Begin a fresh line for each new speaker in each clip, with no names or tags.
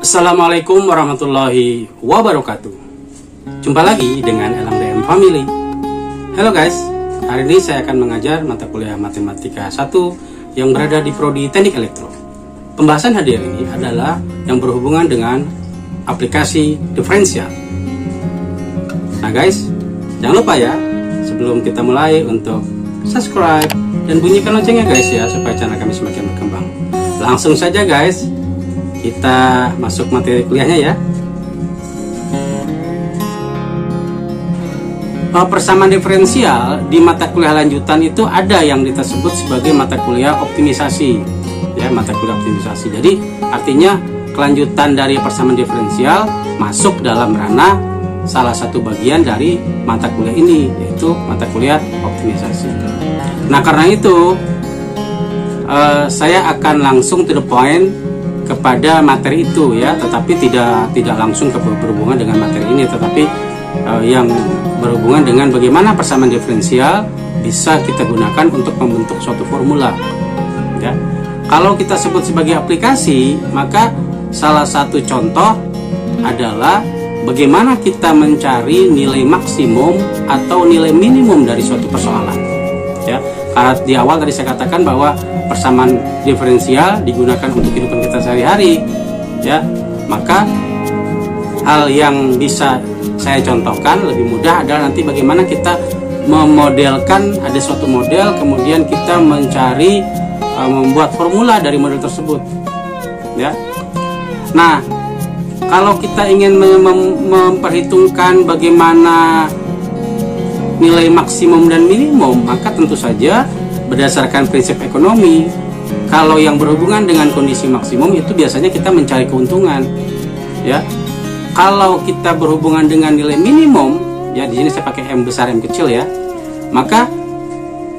Assalamualaikum warahmatullahi wabarakatuh. Jumpa lagi dengan LMDM Family. Halo guys, hari ini saya akan mengajar mata kuliah Matematika 1 yang berada di Prodi Teknik Elektro. Pembahasan hari ini adalah yang berhubungan dengan aplikasi diferensial. Nah guys, jangan lupa ya, sebelum kita mulai untuk subscribe dan bunyikan loncengnya guys ya, supaya channel kami semakin berkembang. Langsung saja guys, kita masuk materi kuliahnya ya. Persamaan diferensial di mata kuliah lanjutan itu ada yang kita sebut sebagai mata kuliah optimisasi ya, mata kuliah optimisasi. Jadi artinya kelanjutan dari persamaan diferensial masuk dalam ranah salah satu bagian dari mata kuliah ini, yaitu mata kuliah optimisasi. Nah karena itu saya akan langsung to the point kepada materi itu ya, tetapi tidak langsung berhubungan dengan materi ini, tetapi yang berhubungan dengan bagaimana persamaan diferensial bisa kita gunakan untuk membentuk suatu formula ya. Kalau kita sebut sebagai aplikasi, maka salah satu contoh adalah bagaimana kita mencari nilai maksimum atau nilai minimum dari suatu persoalan ya. Karena di awal tadi saya katakan bahwa persamaan diferensial digunakan untuk kehidupan kita sehari-hari ya, maka hal yang bisa saya contohkan lebih mudah adalah nanti bagaimana kita memodelkan, ada suatu model, kemudian kita mencari membuat formula dari model tersebut ya. Nah kalau kita ingin memperhitungkan bagaimana nilai maksimum dan minimum, maka tentu saja berdasarkan prinsip ekonomi, kalau yang berhubungan dengan kondisi maksimum itu biasanya kita mencari keuntungan ya. Kalau kita berhubungan dengan nilai minimum ya, di sini saya pakai M besar M kecil ya, maka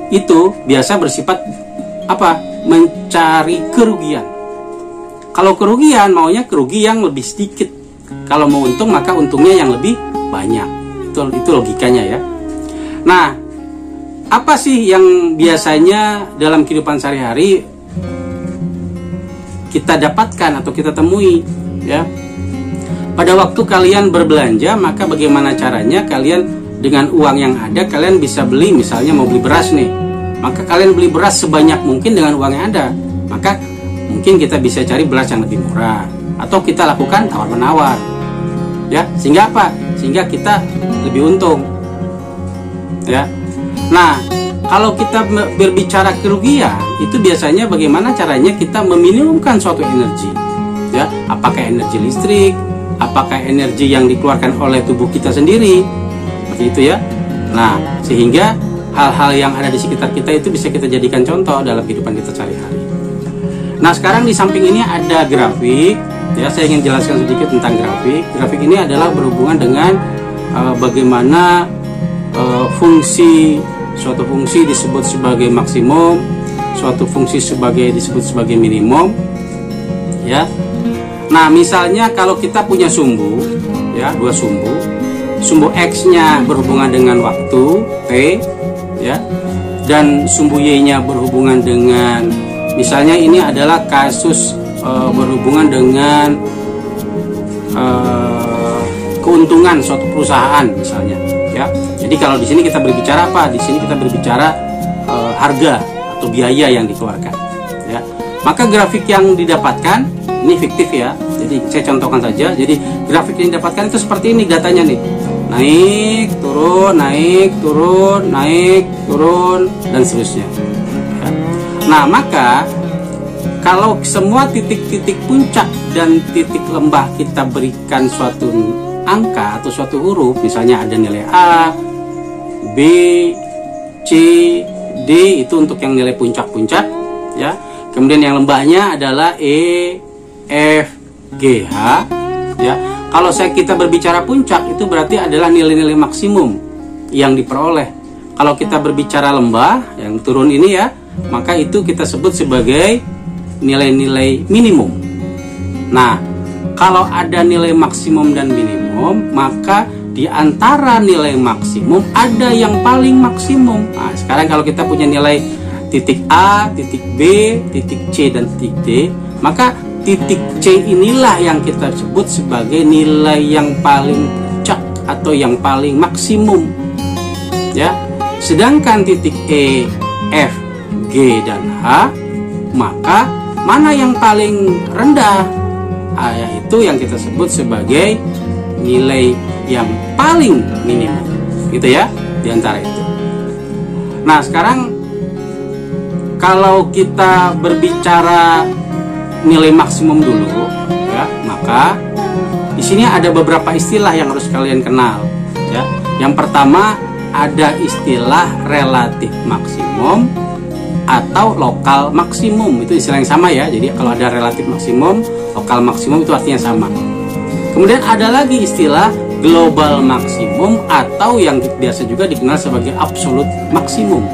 itu biasa bersifat apa? Mencari kerugian. Kalau kerugian maunya kerugi yang lebih sedikit, kalau mau untung maka untungnya yang lebih banyak. Itu logikanya ya. Nah, apa sih yang biasanya dalam kehidupan sehari-hari kita dapatkan atau kita temui ya? Pada waktu kalian berbelanja, maka bagaimana caranya kalian dengan uang yang ada kalian bisa beli, misalnya mau beli beras nih, maka kalian beli beras sebanyak mungkin dengan uang yang ada. Maka mungkin kita bisa cari beras yang lebih murah, atau kita lakukan tawar-menawar ya, sehingga apa? Sehingga kita lebih untung ya. Nah kalau kita berbicara kerugian, itu biasanya bagaimana caranya kita meminimumkan suatu energi ya, apakah energi listrik, apakah energi yang dikeluarkan oleh tubuh kita sendiri, seperti itu ya. Nah sehingga hal-hal yang ada di sekitar kita itu bisa kita jadikan contoh dalam kehidupan kita sehari-hari. Nah sekarang di samping ini ada grafik ya, saya ingin jelaskan sedikit tentang grafik. Grafik ini adalah berhubungan dengan bagaimana suatu fungsi disebut sebagai maksimum, suatu fungsi disebut sebagai minimum ya. Nah misalnya kalau kita punya sumbu ya, dua sumbu X nya berhubungan dengan waktu T ya, dan sumbu Y nya berhubungan dengan, misalnya ini adalah kasus berhubungan dengan keuntungan suatu perusahaan misalnya ya. Jadi kalau di sini kita berbicara apa? Di sini kita berbicara harga atau biaya yang dikeluarkan ya. Maka grafik yang didapatkan ini fiktif ya, jadi saya contohkan saja. Jadi grafik yang didapatkan itu seperti ini datanya nih, naik turun, naik turun, naik turun, dan seterusnya ya. Nah maka kalau semua titik-titik puncak dan titik lembah kita berikan suatu angka atau suatu huruf, misalnya ada nilai A, B, C, D, itu untuk yang nilai puncak-puncak ya. Kemudian yang lembahnya adalah E, F, G, H ya. Kalau kita berbicara puncak, itu berarti adalah nilai-nilai maksimum yang diperoleh. Kalau kita berbicara lembah yang turun ini ya, maka itu kita sebut sebagai nilai-nilai minimum. Nah kalau ada nilai maksimum dan minimum, maka di antara nilai maksimum ada yang paling maksimum. Nah, sekarang kalau kita punya nilai titik A, titik B, titik C, dan titik D, maka titik C inilah yang kita sebut sebagai nilai yang paling puncak atau yang paling maksimum, ya. Sedangkan titik E, F, G, dan H, maka mana yang paling rendah? Yaitu yang kita sebut sebagai nilai yang paling minimum, gitu ya, di antara itu. Nah, sekarang kalau kita berbicara nilai maksimum dulu, ya, maka di sini ada beberapa istilah yang harus kalian kenal, ya. Yang pertama ada istilah relatif maksimum atau lokal maksimum, itu istilah yang sama ya. Jadi kalau ada relatif maksimum, lokal maksimum itu artinya sama. Kemudian ada lagi istilah global maksimum atau yang biasa juga dikenal sebagai absolute maksimum.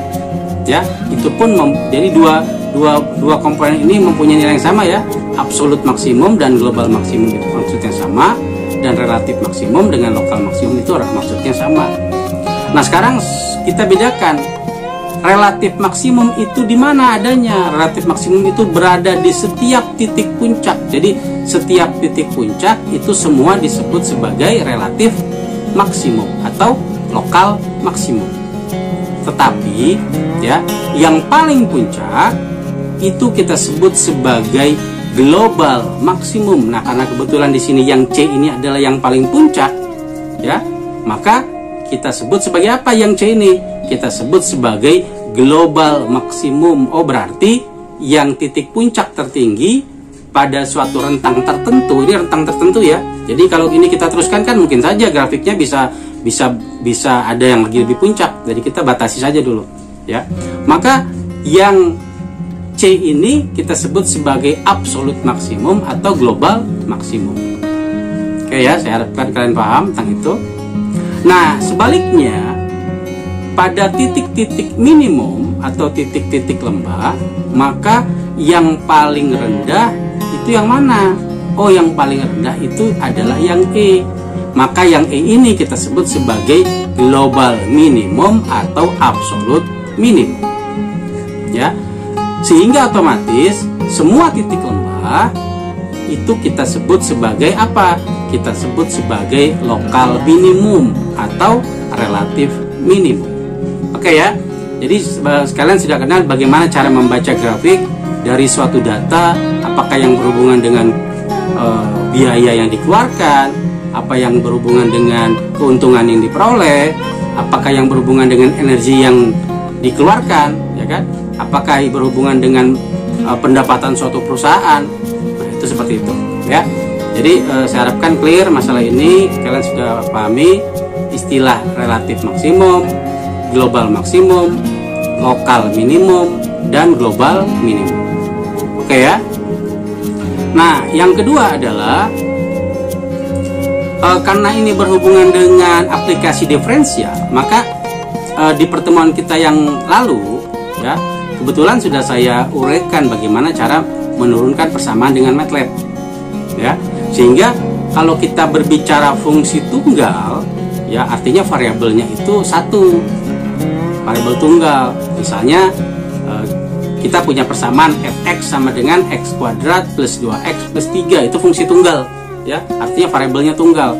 Ya, itu pun jadi dua komponen ini mempunyai nilai yang sama ya. Absolute maksimum dan global maksimum itu maksudnya sama, dan relatif maksimum dengan lokal maksimum itu maksudnya sama. Nah, sekarang kita bedakan relatif maksimum itu di mana adanya. Relatif maksimum itu berada di setiap titik puncak. Jadi setiap titik puncak itu semua disebut sebagai relatif maksimum atau lokal maksimum. Tetapi ya, yang paling puncak itu kita sebut sebagai global maksimum. Nah, karena kebetulan di sini yang C ini adalah yang paling puncak, ya, maka kita sebut sebagai apa yang C ini? Kita sebut sebagai global maksimum. Oh, berarti yang titik puncak tertinggi pada suatu rentang tertentu, ini rentang tertentu ya. Jadi kalau ini kita teruskan kan mungkin saja grafiknya bisa ada yang lagi lebih puncak. Jadi kita batasi saja dulu, ya. Maka yang C ini kita sebut sebagai absolute maksimum atau global maksimum. Oke ya, saya harapkan kalian paham tentang itu. Nah, sebaliknya pada titik-titik minimum atau titik-titik lembah, maka yang paling rendah itu yang mana? Oh, yang paling rendah itu adalah yang E. Maka yang E ini kita sebut sebagai global minimum atau absolute minimum. Ya. Sehingga otomatis semua titik lembah itu kita sebut sebagai apa? Kita sebut sebagai lokal minimum atau relatif minimum. Oke ya. Jadi sekalian sudah kenal bagaimana cara membaca grafik dari suatu data, apakah yang berhubungan dengan biaya yang dikeluarkan, apa yang berhubungan dengan keuntungan yang diperoleh, apakah yang berhubungan dengan energi yang dikeluarkan, ya kan? Apakah berhubungan dengan pendapatan suatu perusahaan. Nah, itu seperti itu, ya. Jadi saya harapkan clear masalah ini, kalian sudah pahami istilah relatif maksimum, global maksimum, lokal minimum, dan global minimum. Oke ya. Nah, yang kedua adalah karena ini berhubungan dengan aplikasi diferensial, maka di pertemuan kita yang lalu, ya, kebetulan sudah saya uraikan bagaimana cara menurunkan persamaan dengan MATLAB, ya, sehingga kalau kita berbicara fungsi tunggal, ya, artinya variabelnya itu satu, variabel tunggal. Misalnya kita punya persamaan fx sama dengan x kuadrat plus 2x plus 3, itu fungsi tunggal, ya, artinya variabelnya tunggal.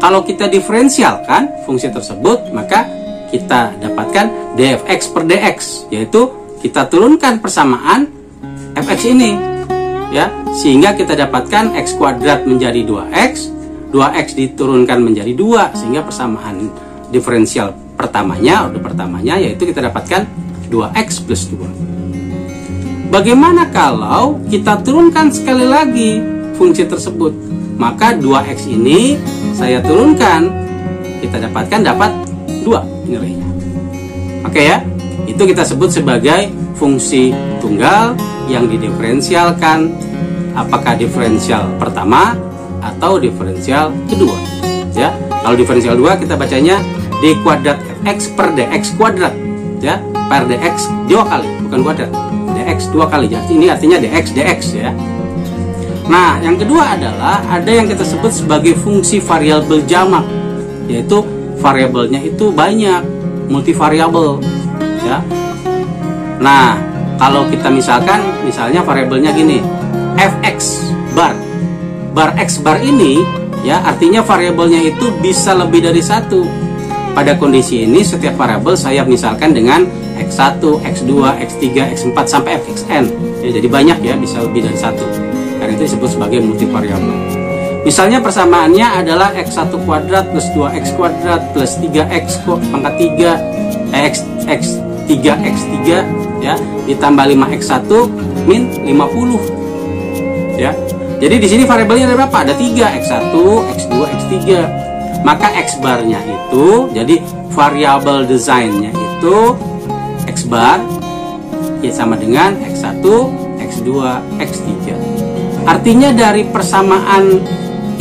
Kalau kita diferensialkan fungsi tersebut, maka kita dapatkan dfx per dx, yaitu kita turunkan persamaan fx ini, ya, sehingga kita dapatkan x kuadrat menjadi 2x diturunkan menjadi 2, sehingga persamaan diferensial pertamanya, order pertamanya, yaitu kita dapatkan 2x plus 2. Bagaimana kalau kita turunkan sekali lagi fungsi tersebut? Maka 2x ini saya turunkan, kita dapat 2 nilainya. Oke ya, itu kita sebut sebagai fungsi tunggal yang didiferensialkan, apakah diferensial pertama atau diferensial kedua, ya. Kalau diferensial 2 kita bacanya d kuadrat fx per dx kuadrat, ya, per dx 2 kali, bukan kuadrat, dx 2 kali. Jadi ini artinya dx ya. Nah, yang kedua adalah ada yang kita sebut sebagai fungsi variabel jamak, yaitu variabelnya itu banyak, multivariabel, ya. Nah, kalau kita misalnya variabelnya gini, fx, bar. Bar X bar ini ya artinya variabelnya itu bisa lebih dari satu. Pada kondisi ini setiap variabel saya misalkan dengan X1, X2, X3, X4 sampai Fxn ya, jadi banyak ya, bisa lebih dari satu. Karena itu disebut sebagai multivariabel. Misalnya persamaannya adalah X1 kuadrat plus 2X kuadrat plus 3X pangkat 3 X3X3 ya ditambah 5X1 min 50 ya. Jadi di sini variabelnya ada berapa? Ada 3, X1, X2, X3. Maka X barnya itu, jadi variabel desainnya itu X bar ya sama dengan X1, X2, X3. Artinya dari persamaan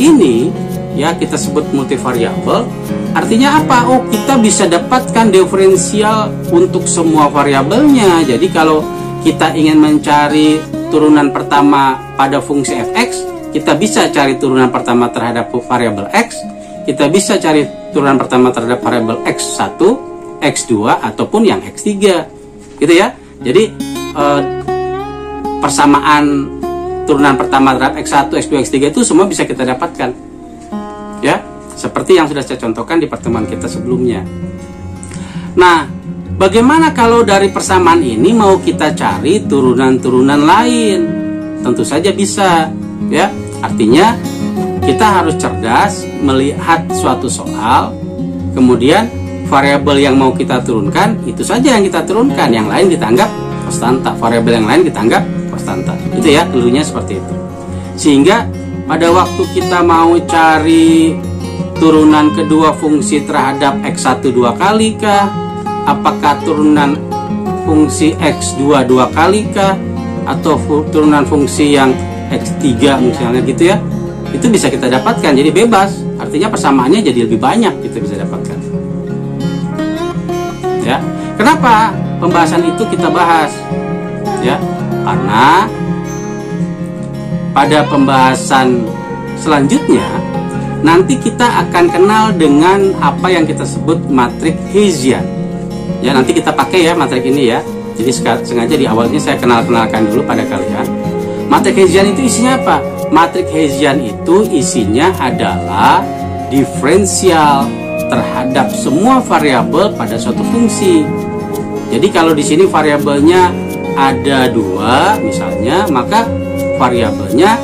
ini ya kita sebut multivariabel. Artinya apa? Oh, kita bisa dapatkan diferensial untuk semua variabelnya. Jadi kalau kita ingin mencari turunan pertama pada fungsi fx, kita bisa cari turunan pertama terhadap variabel x, kita bisa cari turunan pertama terhadap variabel x1, x2 ataupun yang x3. Gitu ya. Jadi persamaan turunan pertama terhadap x1, x2, x3 itu semua bisa kita dapatkan. Ya, seperti yang sudah saya contohkan di pertemuan kita sebelumnya. Nah, bagaimana kalau dari persamaan ini mau kita cari turunan-turunan lain? Tentu saja bisa, ya. Artinya kita harus cerdas melihat suatu soal, kemudian variabel yang mau kita turunkan itu saja yang kita turunkan, yang lain kita anggap konstanta. Variabel yang lain kita anggap konstanta. Itu ya, dulunya seperti itu. Sehingga pada waktu kita mau cari turunan kedua fungsi terhadap x1 dua kali kah? Apakah turunan fungsi x2 dua kali kah? Atau turunan fungsi yang x3 misalnya gitu ya, itu bisa kita dapatkan, jadi bebas. Artinya persamaannya jadi lebih banyak kita bisa dapatkan ya. Kenapa pembahasan itu kita bahas ya? Karena pada pembahasan selanjutnya nanti kita akan kenal dengan apa yang kita sebut matrik Hessian ya. Nanti kita pakai ya matrik ini ya. Jadi sengaja di awalnya saya kenalkan dulu pada kalian. Matrik Hessian itu isinya apa? Matrik Hessian itu isinya adalah diferensial terhadap semua variabel pada suatu fungsi. Jadi kalau di sini variabelnya ada 2 misalnya, maka variabelnya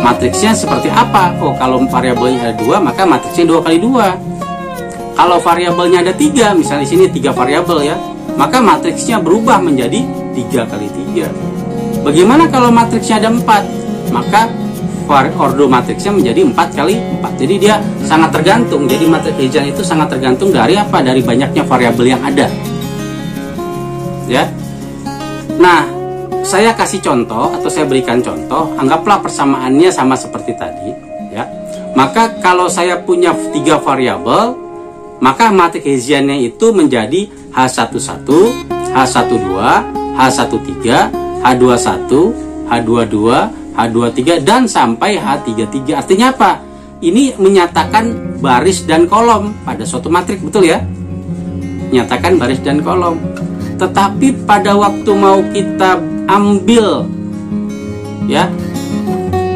matriksnya seperti apa? Oh, kalau variabelnya ada 2, maka matriksnya 2 kali 2. Kalau variabelnya ada 3, misalnya di sini 3 variabel ya, maka matriksnya berubah menjadi 3 kali 3. Bagaimana kalau matriksnya ada 4? Maka ordo matriksnya menjadi 4 kali 4. Jadi dia sangat tergantung. Jadi matrik Hessian itu sangat tergantung dari apa? Dari banyaknya variabel yang ada. Ya. Nah, saya kasih contoh atau saya berikan contoh. Anggaplah persamaannya sama seperti tadi, ya. Maka kalau saya punya 3 variabel, maka matrik Hessiannya itu menjadi H11, H12, H13, H21, H22, H23 dan sampai H33. Artinya apa? Ini menyatakan baris dan kolom pada suatu matrik, betul ya? Menyatakan baris dan kolom. Tetapi pada waktu mau kita ambil ya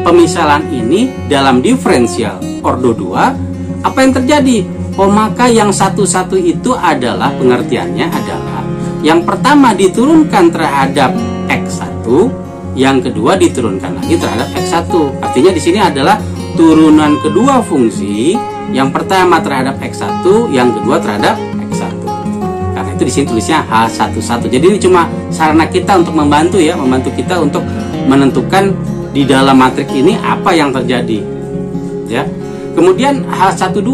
pemisalan ini dalam diferensial ordo 2, apa yang terjadi? Oh, maka yang satu-satu itu adalah pengertiannya adalah yang pertama diturunkan terhadap X1, yang kedua diturunkan lagi terhadap X1. Artinya di sini adalah turunan kedua fungsi, yang pertama terhadap X1, yang kedua terhadap X1. Karena itu di sini tulisnya H11. Jadi ini cuma sarana kita untuk membantu ya, membantu kita untuk menentukan di dalam matrik ini apa yang terjadi. Ya. Kemudian H12.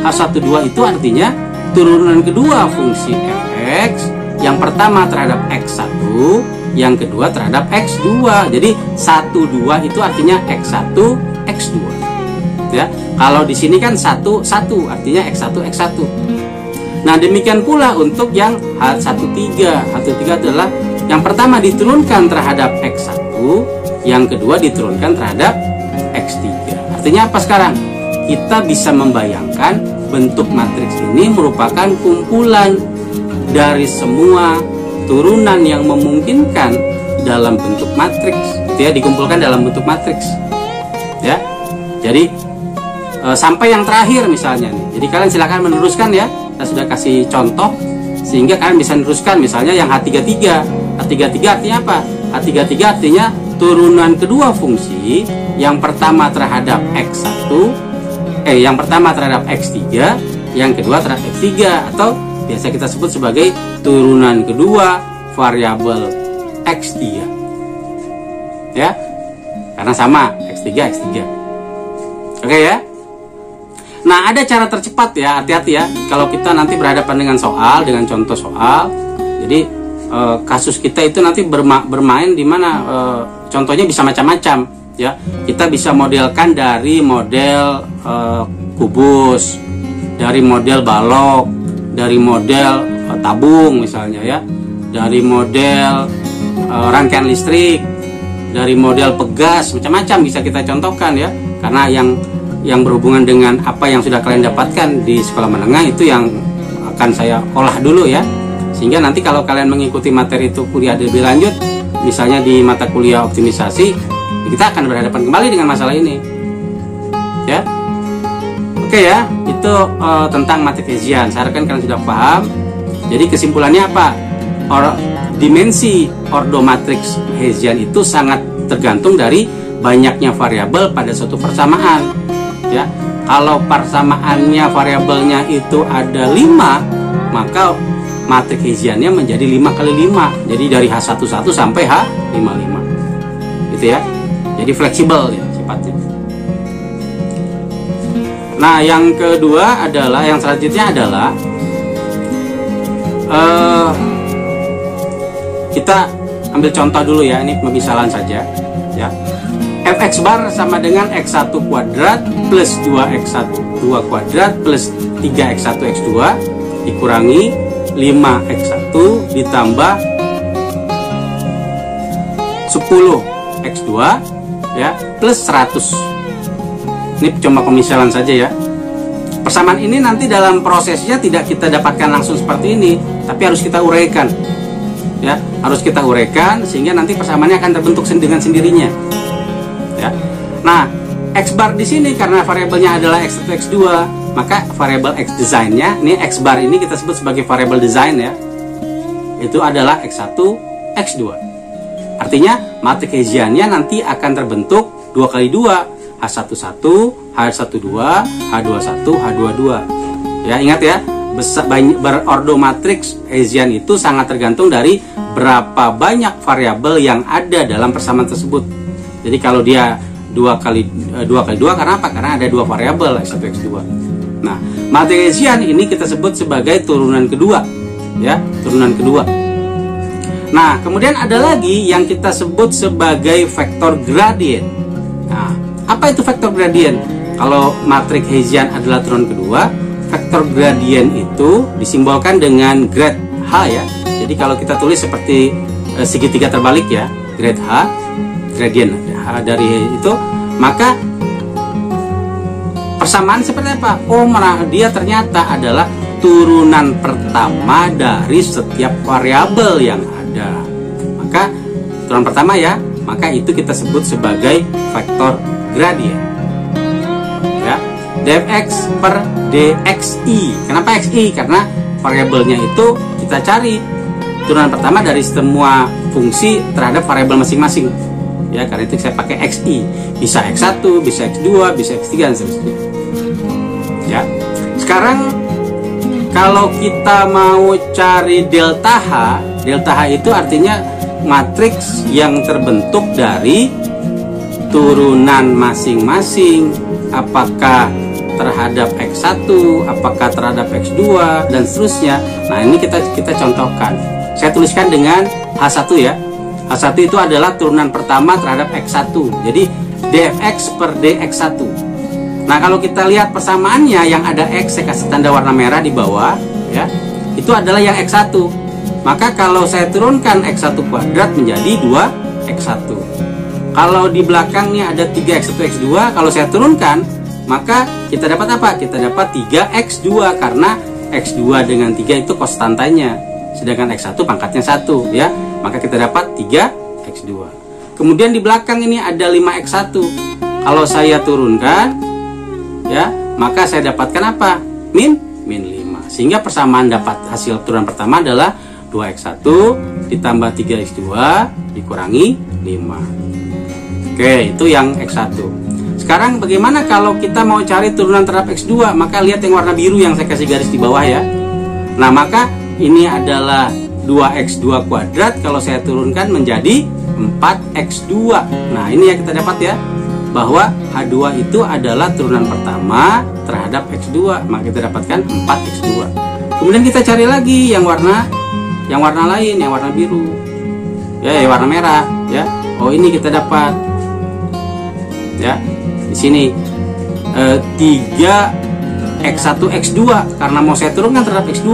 H12 itu artinya turunan kedua fungsi fx, yang pertama terhadap X1, yang kedua terhadap X2. Jadi 12 itu artinya X1, X2. Ya. Kalau di sini kan 1, 1 artinya X1, X1. Nah, demikian pula untuk yang H13. H13 adalah yang pertama diturunkan terhadap X1, yang kedua diturunkan terhadap X3. Artinya apa sekarang? Kita bisa membayangkan bentuk matriks ini merupakan kumpulan dari semua turunan yang memungkinkan dalam bentuk matriks. Itu ya, dikumpulkan dalam bentuk matriks. Jadi sampai yang terakhir misalnya nih. Jadi kalian silakan meneruskan ya. Saya sudah kasih contoh sehingga kalian bisa meneruskan. Misalnya yang H33. H33 artinya apa? H33 artinya turunan kedua fungsi, yang pertama terhadap X1, yang pertama terhadap X3, yang kedua terhadap X3, atau biasa kita sebut sebagai turunan kedua variabel X3. Ya. Karena sama X3 X3. Oke ya. Nah, ada cara tercepat ya, hati-hati ya. Kalau kita nanti berhadapan dengan soal, dengan contoh soal, jadi kasus kita itu nanti bermain di mana contohnya bisa macam-macam ya. Kita bisa modelkan dari model kubus, dari model balok, dari model tabung misalnya ya, dari model rangkaian listrik, dari model pegas, macam-macam bisa kita contohkan ya. Karena yang berhubungan dengan apa yang sudah kalian dapatkan di sekolah menengah itu yang akan saya olah dulu ya, sehingga nanti kalau kalian mengikuti materi itu kuliah lebih lanjut, misalnya di mata kuliah optimisasi, kita akan berhadapan kembali dengan masalah ini ya. Oke ya, itu tentang materi Hessian. Saya harapkan kalian sudah paham. Jadi kesimpulannya apa? Dimensi ordo matriks Hessian itu sangat tergantung dari banyaknya variabel pada suatu persamaan ya. Kalau persamaannya variabelnya itu ada 5, maka matriks Hessiannya menjadi 5 kali 5. Jadi dari H11 sampai H55 gitu ya. Jadi fleksibel ya sifatnya. Nah, yang kedua adalah, yang selanjutnya adalah kita ambil contoh dulu ya, ini pemisalan saja ya. Fx bar sama dengan x1 kuadrat plus 2x1 2 kuadrat plus 3x1 x2 dikurangi 5x1 ditambah 10x2 ya plus 100. Ini cuma pemisalan saja ya. Persamaan ini nanti dalam prosesnya tidak kita dapatkan langsung seperti ini, tapi harus kita uraikan ya, harus kita uraikan sehingga nanti persamaannya akan terbentuk dengan sendirinya ya. Nah, x bar di sini karena variabelnya adalah x1 x2, maka variabel x desainnya, ini x bar ini kita sebut sebagai variabel desain ya, itu adalah x1 x2. Artinya matriks Hessiannya nanti akan terbentuk 2 kali 2, H11, H12, H21, H22. Ya, ingat ya, berordo matriks Hessian itu sangat tergantung dari berapa banyak variabel yang ada dalam persamaan tersebut. Jadi kalau dia 2 kali 2 karena apa? Karena ada 2 variabel x1 x2. Nah, matriks Hessian ini kita sebut sebagai turunan kedua ya, turunan kedua. Nah, kemudian ada lagi yang kita sebut sebagai vektor gradien. Nah, apa itu vektor gradien? Kalau matriks Hessian adalah turunan kedua, vektor gradien itu disimbolkan dengan grad H ya. Jadi kalau kita tulis seperti segitiga terbalik ya, grad H, gradien H dari itu, maka persamaan seperti apa? Oh, dia ternyata adalah turunan pertama dari setiap variabel yang ada. Maka turunan pertama ya, maka itu kita sebut sebagai vektor gradien ya. dfx per dxi. Kenapa xi? Karena variabelnya itu kita cari turunan pertama dari semua fungsi terhadap variabel masing-masing ya, karena itu saya pakai xi. Bisa x1, bisa x2, bisa x3 dan seterusnya ya. Sekarang kalau kita mau cari delta H itu artinya matriks yang terbentuk dari turunan masing-masing, apakah terhadap x1, apakah terhadap x2 dan seterusnya. Nah, ini kita contohkan. Saya tuliskan dengan H1 ya. H1 itu adalah turunan pertama terhadap x1. Jadi dfx per dx1. Nah, kalau kita lihat persamaannya yang ada x, saya kasih tanda warna merah di bawah ya. Itu adalah yang x1. Maka kalau saya turunkan x1 kuadrat menjadi 2x1. Kalau di belakangnya ada 3x1 x2, kalau saya turunkan, maka kita dapat apa? Kita dapat 3x2 karena x2 dengan 3 itu konstantanya, sedangkan x1 pangkatnya 1 ya. Maka kita dapat 3x2. Kemudian di belakang ini ada 5x1. kalau saya turunkan, ya, maka saya dapatkan apa? Min 5. Sehingga persamaan dapat hasil turunan pertama adalah 2x1 ditambah 3x2 dikurangi 5. Oke, itu yang x1. Sekarang bagaimana kalau kita mau cari turunan terhadap x2? Maka lihat yang warna biru yang saya kasih garis di bawah ya. Nah, maka ini adalah 2x2 kuadrat kalau saya turunkan menjadi 4x2. Nah, ini yang kita dapat ya, bahwa H2 itu adalah turunan pertama terhadap x2, maka kita dapatkan 4x2. Kemudian kita cari lagi yang warna lain, yang warna biru. Ya, yang warna merah ya. Oh, ini kita dapat ya. Di sini 3x1 x2 karena mau saya turunkan terhadap x2,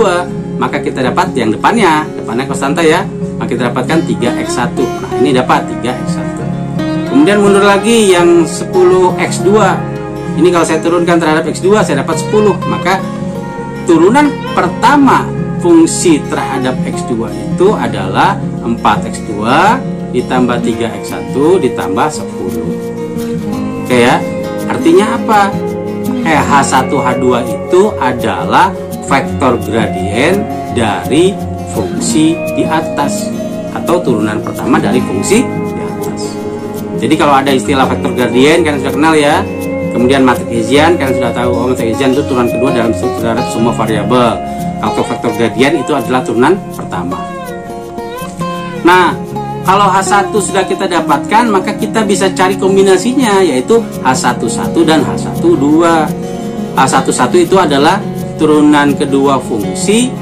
maka kita dapat yang depannya konstanta ya, maka kita dapatkan 3x1. Nah, ini dapat 3x1. Kemudian mundur lagi yang 10x2. Ini kalau saya turunkan terhadap x2 saya dapat 10, maka turunan pertama fungsi terhadap x2 itu adalah 4x2 ditambah 3x1 ditambah 10. Oke ya, artinya apa? H1 H2 itu adalah vektor gradien dari fungsi di atas, atau turunan pertama dari fungsi di atas. Jadi kalau ada istilah vektor gradien kalian sudah kenal ya. Kemudian matriks Hessian kalian sudah tahu, matriks Hessian itu turunan kedua dalam terhadap semua variabel. Kalau vektor gradien itu adalah turunan pertama. Nah, kalau H1 sudah kita dapatkan, maka kita bisa cari kombinasinya, yaitu H11 dan H12. H11 itu adalah turunan kedua fungsi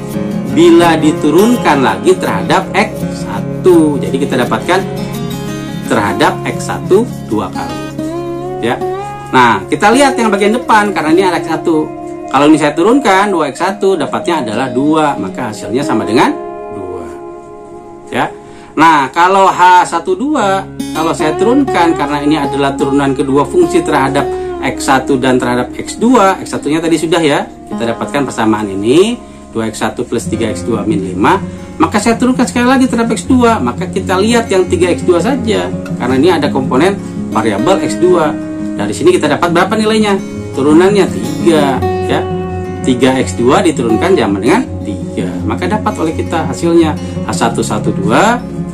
bila diturunkan lagi terhadap X1. Jadi kita dapatkan terhadap X1 dua kali. Ya. Nah, kita lihat yang bagian depan karena ini ada X1. Kalau ini saya turunkan 2x1 dapatnya adalah 2, maka hasilnya sama dengan 2. Ya. Nah, kalau H12 kalau saya turunkan karena ini adalah turunan kedua fungsi terhadap X1 dan terhadap X2, X1-nya tadi sudah ya, kita dapatkan persamaan ini 2x1 plus 3x2 min 5, maka saya turunkan sekali lagi terhadap X2, maka kita lihat yang 3x2 saja karena ini ada komponen variabel X2. Dari sini kita dapat berapa nilainya? Turunannya 3 ya. 3x2 diturunkan sama dengan 3, maka dapat oleh kita hasilnya H112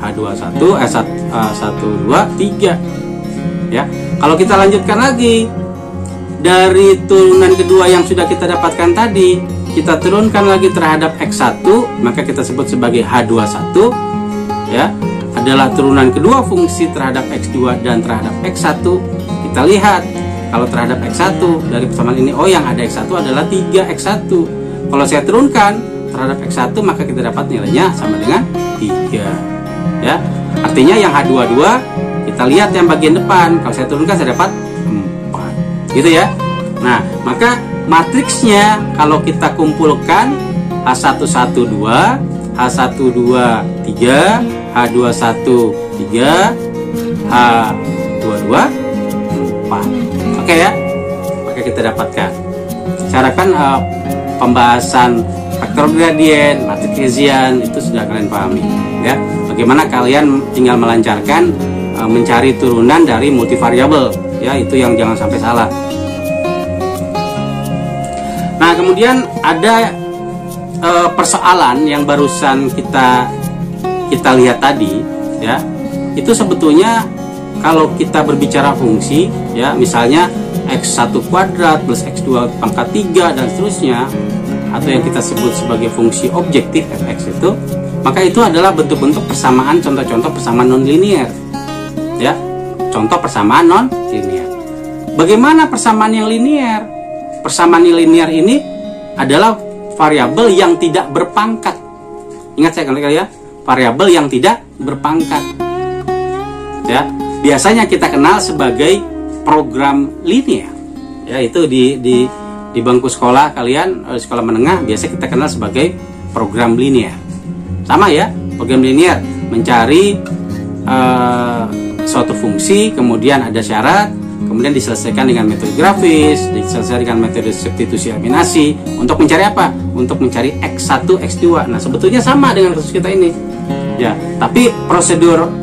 H21 H12 3 ya. Kalau kita lanjutkan lagi dari turunan kedua yang sudah kita dapatkan tadi, kita turunkan lagi terhadap X1, maka kita sebut sebagai H21 ya, adalah turunan kedua fungsi terhadap X2 dan terhadap X1. Kita lihat kalau terhadap X1 dari persamaan ini, oh yang ada X1 adalah 3x1. Kalau saya turunkan terhadap X1, maka kita dapat nilainya sama dengan 3 ya. Artinya yang H22 kita lihat yang bagian depan, kalau saya turunkan saya dapat 4 gitu ya. Nah, maka matriksnya kalau kita kumpulkan H112 H12 3 H21 3 H22 4. Oke ya, maka kita dapatkan. Saya harapkan pembahasan vektor gradien, matriks Hessian itu sudah kalian pahami ya. Bagaimana kalian tinggal melancarkan mencari turunan dari multivariabel ya, itu yang jangan sampai salah. Nah, kemudian ada persoalan yang barusan kita lihat tadi ya. Itu sebetulnya kalau kita berbicara fungsi ya, misalnya x1 kuadrat plus x2 pangkat 3 dan seterusnya, atau yang kita sebut sebagai fungsi objektif fx itu, maka itu adalah bentuk-bentuk persamaan, contoh-contoh persamaan non-linear ya, contoh persamaan non-linear. Bagaimana persamaan yang linear? Persamaan yang linear ini adalah variabel yang tidak berpangkat. Ingat saya kali ya, variabel yang tidak berpangkat ya. Biasanya kita kenal sebagai program linear ya, itu di bangku sekolah kalian, sekolah menengah, biasa kita kenal sebagai program linear. Sama ya, program linear mencari suatu fungsi, kemudian ada syarat, kemudian diselesaikan dengan metode grafis, diselesaikan dengan metode substitusi eliminasi untuk mencari apa? Untuk mencari X1, X2. Nah, sebetulnya sama dengan kasus kita ini ya, tapi prosedur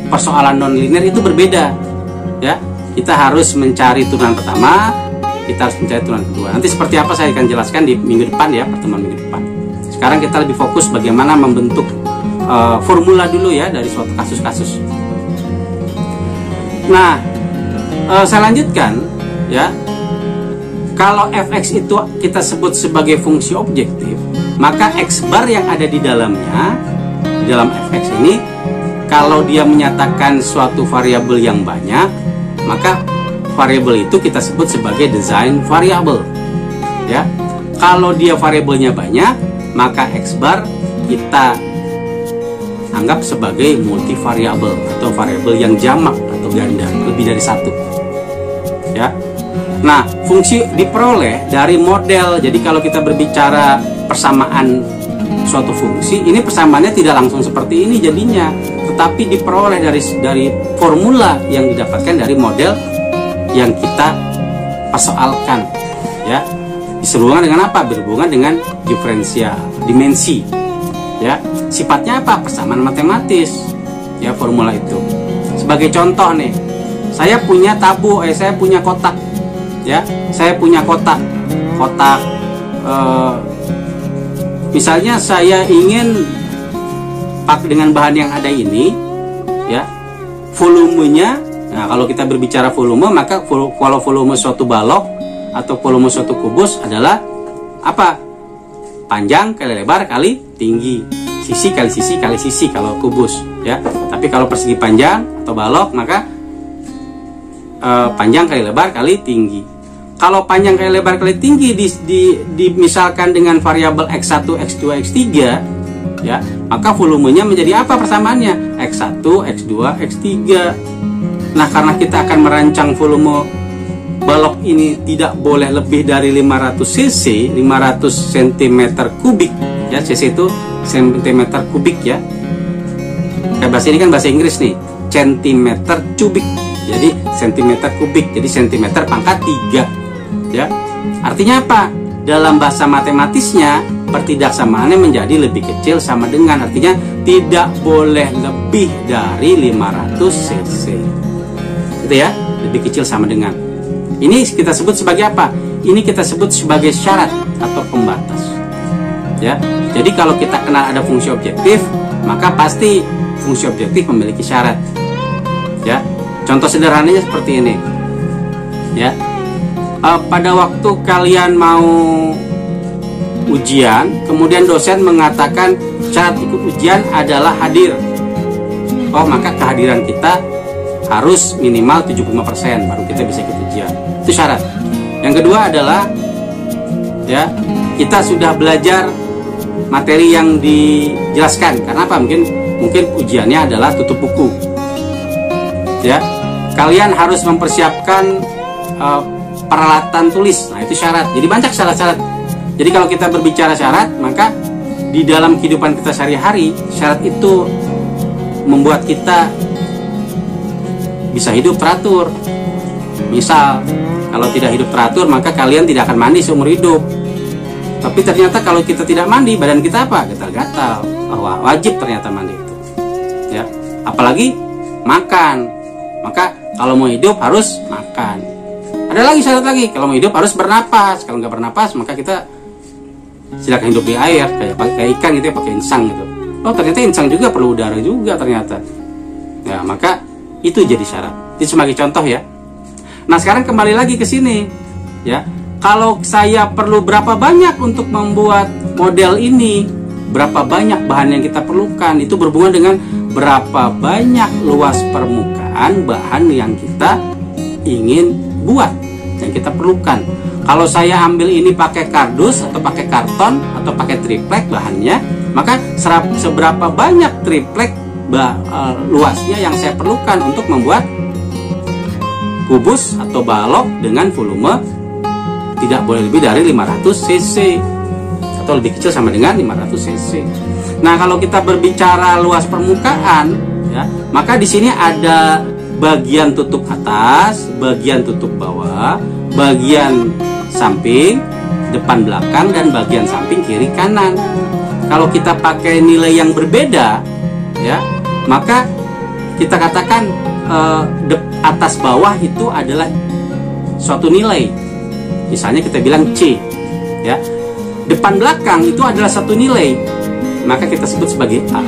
persoalan non-linear itu berbeda ya. kita harus mencari turunan pertama, kita harus mencari turunan kedua. Nanti seperti apa saya akan jelaskan di minggu depan ya, pertemuan minggu depan. Sekarang kita lebih fokus bagaimana membentuk formula dulu ya dari suatu kasus-kasus. Nah, saya lanjutkan ya. Kalau fx itu kita sebut sebagai fungsi objektif, maka x bar yang ada di dalamnya, di dalam fx ini, kalau dia menyatakan suatu variabel yang banyak, maka variabel itu kita sebut sebagai design variable. Ya, kalau dia variabelnya banyak, maka x bar kita anggap sebagai multivariable atau variabel yang jamak atau ganda, lebih dari satu. Ya. Nah, fungsi diperoleh dari model. Jadi kalau kita berbicara persamaan suatu fungsi, ini persamaannya tidak langsung seperti ini jadinya, tetapi diperoleh dari formula yang didapatkan dari model yang kita persoalkan. Ya, berhubungan dengan apa? Berhubungan dengan diferensial, dimensi. Ya, sifatnya apa? Persamaan matematis. Ya, formula itu. Sebagai contoh nih, saya punya saya punya kotak. Ya, saya punya kotak, misalnya saya ingin pakai dengan bahan yang ada ini, ya, volumenya. Nah, kalau kita berbicara volume, maka kalau volume suatu balok atau volume suatu kubus adalah apa? Panjang kali lebar kali tinggi, sisi kali sisi kali sisi kalau kubus, ya. Tapi kalau persegi panjang atau balok, maka panjang kali lebar kali tinggi. Kalau panjang kali lebar kali tinggi misalkan dengan variabel x1, x2, x3, ya, maka volumenya menjadi apa persamaannya? x1, x2, x3. Nah, karena kita akan merancang volume balok ini tidak boleh lebih dari 500 cc, 500 cm kubik, ya, cc itu cm kubik, ya. Bahasa ini kan bahasa Inggris nih, centimeter kubik. Jadi cm kubik, jadi cm pangkat 3. Ya, artinya apa? Dalam bahasa matematisnya, pertidaksamaannya menjadi lebih kecil sama dengan, artinya tidak boleh lebih dari 500 cc. Gitu ya, lebih kecil sama dengan. Ini kita sebut sebagai apa? Ini kita sebut sebagai syarat atau pembatas. Ya, jadi kalau kita kenal ada fungsi objektif, maka pasti fungsi objektif memiliki syarat. Ya, contoh sederhananya seperti ini. Ya. Pada waktu kalian mau ujian, kemudian dosen mengatakan syarat ikut ujian adalah hadir. Oh, maka kehadiran kita harus minimal 75% baru kita bisa ikut ujian. Itu syarat. Yang kedua adalah, ya, kita sudah belajar materi yang dijelaskan. Karena apa? Mungkin ujiannya adalah tutup buku. Ya, kalian harus mempersiapkan peralatan tulis. Nah, itu syarat. Jadi banyak syarat-syarat. Jadi kalau kita berbicara syarat, maka di dalam kehidupan kita sehari-hari, syarat itu membuat kita bisa hidup teratur. Misal, kalau tidak hidup teratur, maka kalian tidak akan mandi seumur hidup. Tapi ternyata kalau kita tidak mandi, badan kita apa? Gatal-gatal. Wah, wajib ternyata mandi itu. Ya, apalagi makan. Maka kalau mau hidup harus makan. Ada lagi syarat lagi, kalau mau hidup harus bernapas. Kalau nggak bernapas, maka kita silakan hidup di air, kayak ikan gitu ya, pakai insang gitu. Oh, ternyata insang juga perlu udara juga ternyata. Ya, maka itu jadi syarat. Itu sebagai contoh ya. Nah, sekarang kembali lagi ke sini, ya. Kalau saya perlu berapa banyak untuk membuat model ini, berapa banyak bahan yang kita perlukan, itu berhubungan dengan berapa banyak luas permukaan bahan yang kita ingin buat, yang kita perlukan. Kalau saya ambil ini pakai kardus atau pakai karton atau pakai triplek bahannya, maka seberapa banyak triplek luasnya yang saya perlukan untuk membuat kubus atau balok dengan volume tidak boleh lebih dari 500 cc atau lebih kecil sama dengan 500 cc. Nah, kalau kita berbicara luas permukaan, ya, maka di sini ada bagian tutup atas, bagian tutup bawah, bagian samping, depan belakang, dan bagian samping kiri kanan. Kalau kita pakai nilai yang berbeda, ya, maka kita katakan atas bawah itu adalah suatu nilai. Misalnya kita bilang C, ya. Depan belakang itu adalah satu nilai, maka kita sebut sebagai A.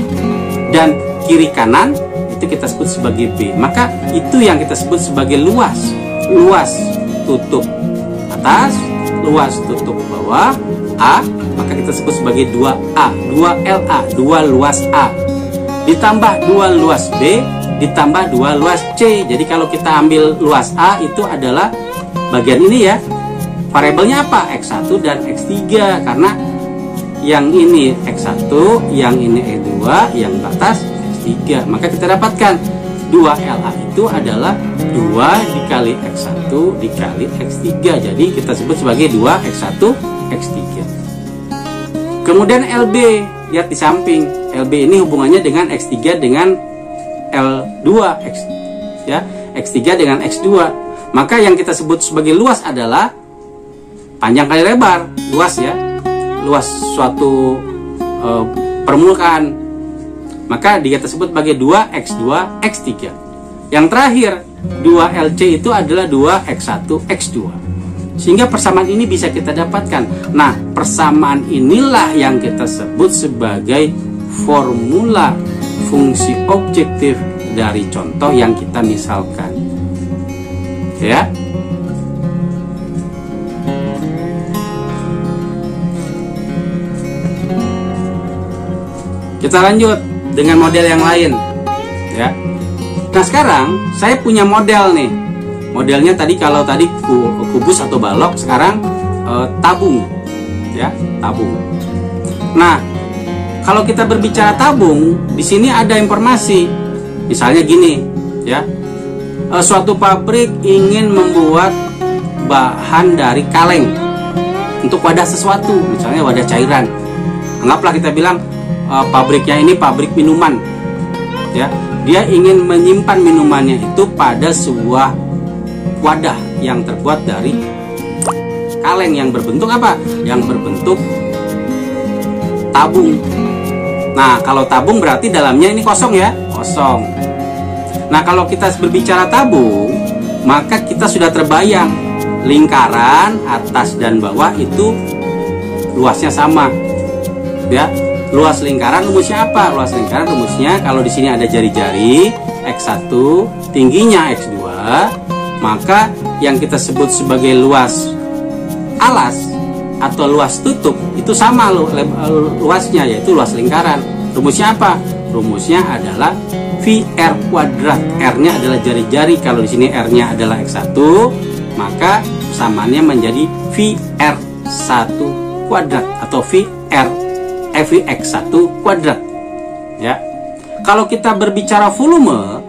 Dan kiri kanan itu kita sebut sebagai B. Maka itu yang kita sebut sebagai luas. Luas tutup atas, luas tutup bawah A, maka kita sebut sebagai 2A, 2LA, 2 luas A. Ditambah 2 luas B, ditambah 2 luas C. Jadi kalau kita ambil luas A itu adalah bagian ini ya. Variabelnya apa? X1 dan X3, karena yang ini X1, yang ini E2, yang batas X3. Maka kita dapatkan 2LA itu adalah 2 dikali X1 dikali X3. Jadi kita sebut sebagai 2X1 X3. Kemudian LB, lihat di samping. LB ini hubungannya dengan X3 dengan L2 X, ya, X3 dengan X2. Maka yang kita sebut sebagai luas adalah panjang kali lebar, luas ya, luas suatu permukaan. Maka dia tersebut sebagai 2X2 X3. Yang terakhir 2LC itu adalah 2X1 X2. Sehingga persamaan ini bisa kita dapatkan. Nah, persamaan inilah yang kita sebut sebagai formula fungsi objektif dari contoh yang kita misalkan. Ya. Kita lanjut dengan model yang lain, ya. Nah, sekarang saya punya model nih. Modelnya tadi kalau tadi kubus atau balok, sekarang tabung, ya, tabung. Nah, kalau kita berbicara tabung, di sini ada informasi. Misalnya gini, ya. Suatu pabrik ingin membuat bahan dari kaleng untuk wadah sesuatu, misalnya wadah cairan. Anggaplah kita bilang pabriknya ini pabrik minuman, ya. Dia ingin menyimpan minumannya itu pada sebuah wadah yang terbuat dari kaleng yang berbentuk apa? Yang berbentuk tabung. Nah, kalau tabung berarti dalamnya ini kosong ya, kosong. Nah, kalau kita berbicara tabung, maka kita sudah terbayang lingkaran atas dan bawah itu luasnya sama, ya. Luas lingkaran rumusnya apa? Luas lingkaran rumusnya kalau di sini ada jari-jari X1, tingginya X2, maka yang kita sebut sebagai luas alas atau luas tutup itu sama luasnya, yaitu luas lingkaran. Rumusnya apa? Rumusnya adalah VR kuadrat. R-nya adalah jari-jari. Kalau di sini R-nya adalah X1, maka samaannya menjadi VR1 kuadrat atau VX1 kuadrat, ya. Kalau kita berbicara volume,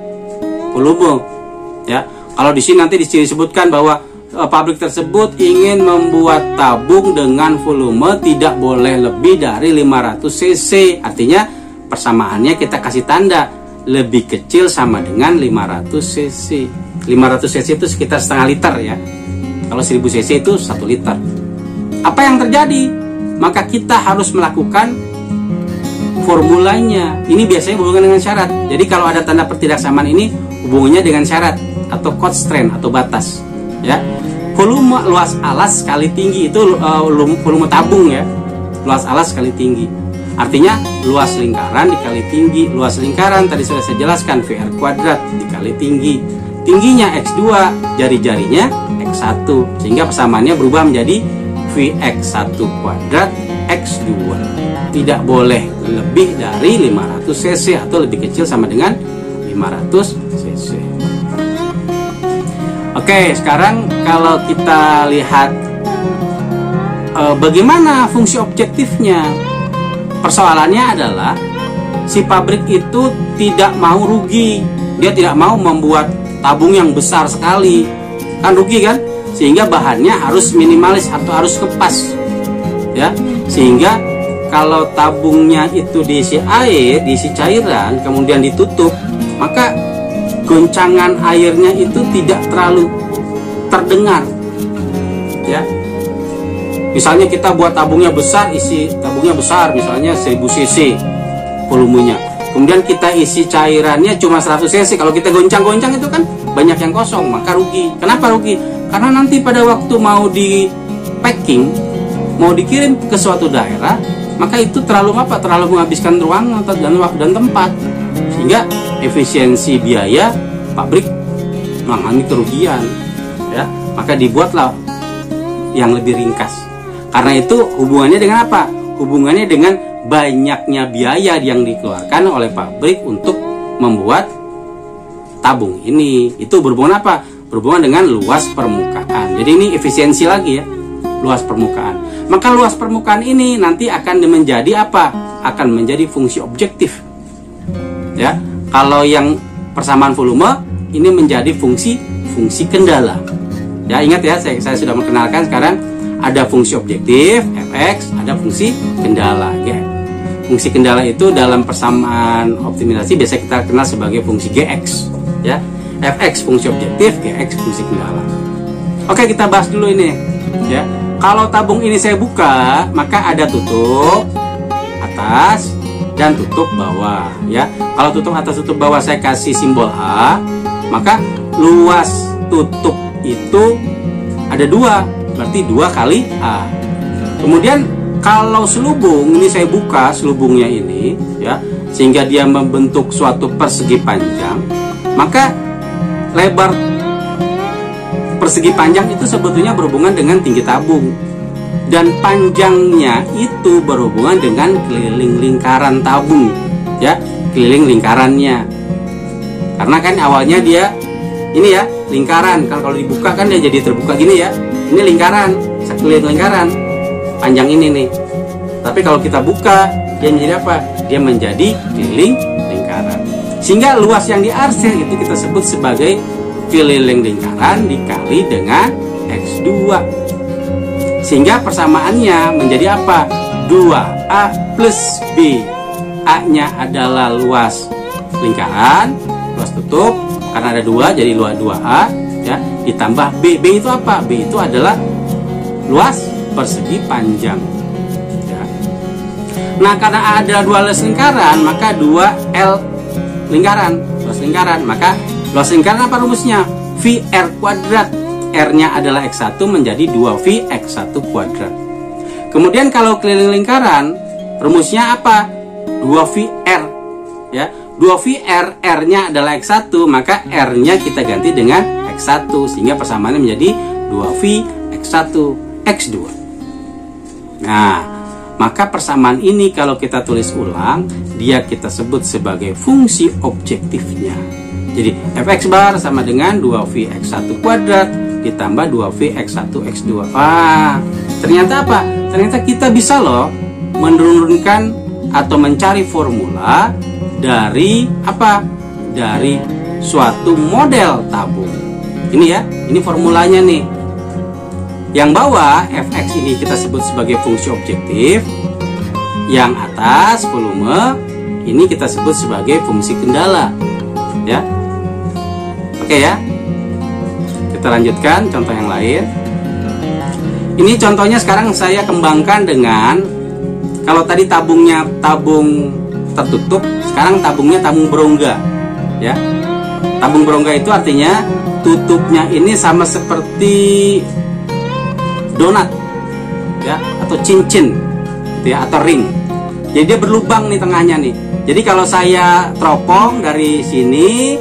ya. Kalau di sini nanti disebutkan bahwa pabrik tersebut ingin membuat tabung dengan volume tidak boleh lebih dari 500 cc. Artinya persamaannya kita kasih tanda lebih kecil sama dengan 500 cc. 500 cc itu sekitar setengah liter ya. Kalau 1000 cc itu 1 liter. Apa yang terjadi? Maka kita harus melakukan formulanya. Ini biasanya hubungan dengan syarat. Jadi kalau ada tanda pertidaksamaan ini hubungannya dengan syarat atau constraint atau batas, ya. Volume luas alas kali tinggi itu volume tabung ya. Luas alas kali tinggi. Artinya luas lingkaran dikali tinggi. Luas lingkaran tadi sudah saya jelaskan VR kuadrat dikali tinggi. Tingginya X2, jari-jarinya X1. Sehingga persamaannya berubah menjadi VX1 kuadrat X2. Tidak boleh lebih dari 500 cc atau lebih kecil sama dengan 500 cc. Oke, sekarang kalau kita lihat bagaimana fungsi objektifnya. Persoalannya adalah si pabrik itu tidak mau rugi. Dia tidak mau membuat tabung yang besar sekali. Kan rugi kan? Sehingga bahannya harus minimalis atau harus kepas, ya. Sehingga kalau tabungnya itu diisi air, diisi cairan, kemudian ditutup, maka goncangan airnya itu tidak terlalu terdengar, ya. Misalnya kita buat tabungnya besar, isi tabungnya besar, misalnya 1000 cc volumenya. Kemudian kita isi cairannya cuma 100 cc. Kalau kita goncang-goncang itu kan banyak yang kosong, maka rugi. Kenapa rugi? Karena nanti pada waktu mau di packing, mau dikirim ke suatu daerah, maka itu terlalu menghabiskan ruang dan tempat, sehingga efisiensi biaya pabrik mengalami kerugian, ya. Maka dibuatlah yang lebih ringkas. Karena itu hubungannya dengan apa? Hubungannya dengan banyaknya biaya yang dikeluarkan oleh pabrik untuk membuat tabung ini. Itu berhubungan apa? Berhubungan dengan luas permukaan. Jadi ini efisiensi lagi ya, luas permukaan. Maka luas permukaan ini nanti akan menjadi apa? Akan menjadi fungsi objektif. Ya, kalau yang persamaan volume ini menjadi fungsi kendala. Ya, ingat ya, saya sudah mengenalkan sekarang ada fungsi objektif Fx, ada fungsi kendala G. Fungsi kendala itu dalam persamaan optimalisasi biasa kita kenal sebagai fungsi Gx, ya. Fx fungsi objektif, Gx fungsi kendala. Oke, kita bahas dulu ini, ya. Kalau tabung ini saya buka, maka ada tutup atas dan tutup bawah, ya. Kalau tutup atas tutup bawah saya kasih simbol A, maka luas tutup itu ada 2, berarti 2 kali A. Kemudian kalau selubung ini saya buka selubungnya ini, ya, sehingga dia membentuk suatu persegi panjang, maka lebar persegi panjang itu sebetulnya berhubungan dengan tinggi tabung, dan panjangnya itu berhubungan dengan keliling lingkaran tabung, ya, keliling lingkarannya. Karena kan awalnya dia ini ya, lingkaran. Kalau dibuka kan dia jadi terbuka gini ya. Ini lingkaran, sekeliling lingkaran. Panjang ini nih. Tapi kalau kita buka, dia menjadi apa? Dia menjadi keliling lingkaran. Sehingga luas yang diarsir itu kita sebut sebagai keliling lingkaran dikali dengan X2. Sehingga persamaannya menjadi apa? 2A plus B. A-nya adalah luas lingkaran, luas tutup, karena ada 2 jadi luas 2A, ya, ditambah B. B itu apa? B itu adalah luas persegi panjang, ya. Nah, karena ada 2 luas lingkaran, maka 2L lingkaran, luas lingkaran. Maka luas lingkaran apa rumusnya? VR kuadrat. R-nya adalah X1 menjadi 2V X1 kuadrat. Kemudian kalau keliling lingkaran, rumusnya apa? 2VR, ya. 2VR, R-nya adalah X1, maka R-nya kita ganti dengan X1, sehingga persamaannya menjadi 2V X1 X2. Nah, maka persamaan ini kalau kita tulis ulang, dia kita sebut sebagai fungsi objektifnya. Jadi Fx bar sama dengan 2V X1 kuadrat ditambah 2V X1 X2. Ternyata apa? Ternyata kita bisa loh menurunkan atau mencari formula dari apa? Dari suatu model tabung. Ini ya, ini formulanya nih. Yang bawah Fx ini kita sebut sebagai fungsi objektif. Yang atas volume ini kita sebut sebagai fungsi kendala. Ya. Oke ya. Kita lanjutkan contoh yang lain. Ini contohnya sekarang saya kembangkan dengan, kalau tadi tabungnya tabung tertutup, sekarang tabungnya tabung berongga, ya. Tabung berongga itu artinya tutupnya ini sama seperti donat, ya, atau cincin, gitu ya, atau ring. Jadi dia berlubang nih tengahnya nih. Jadi kalau saya teropong dari sini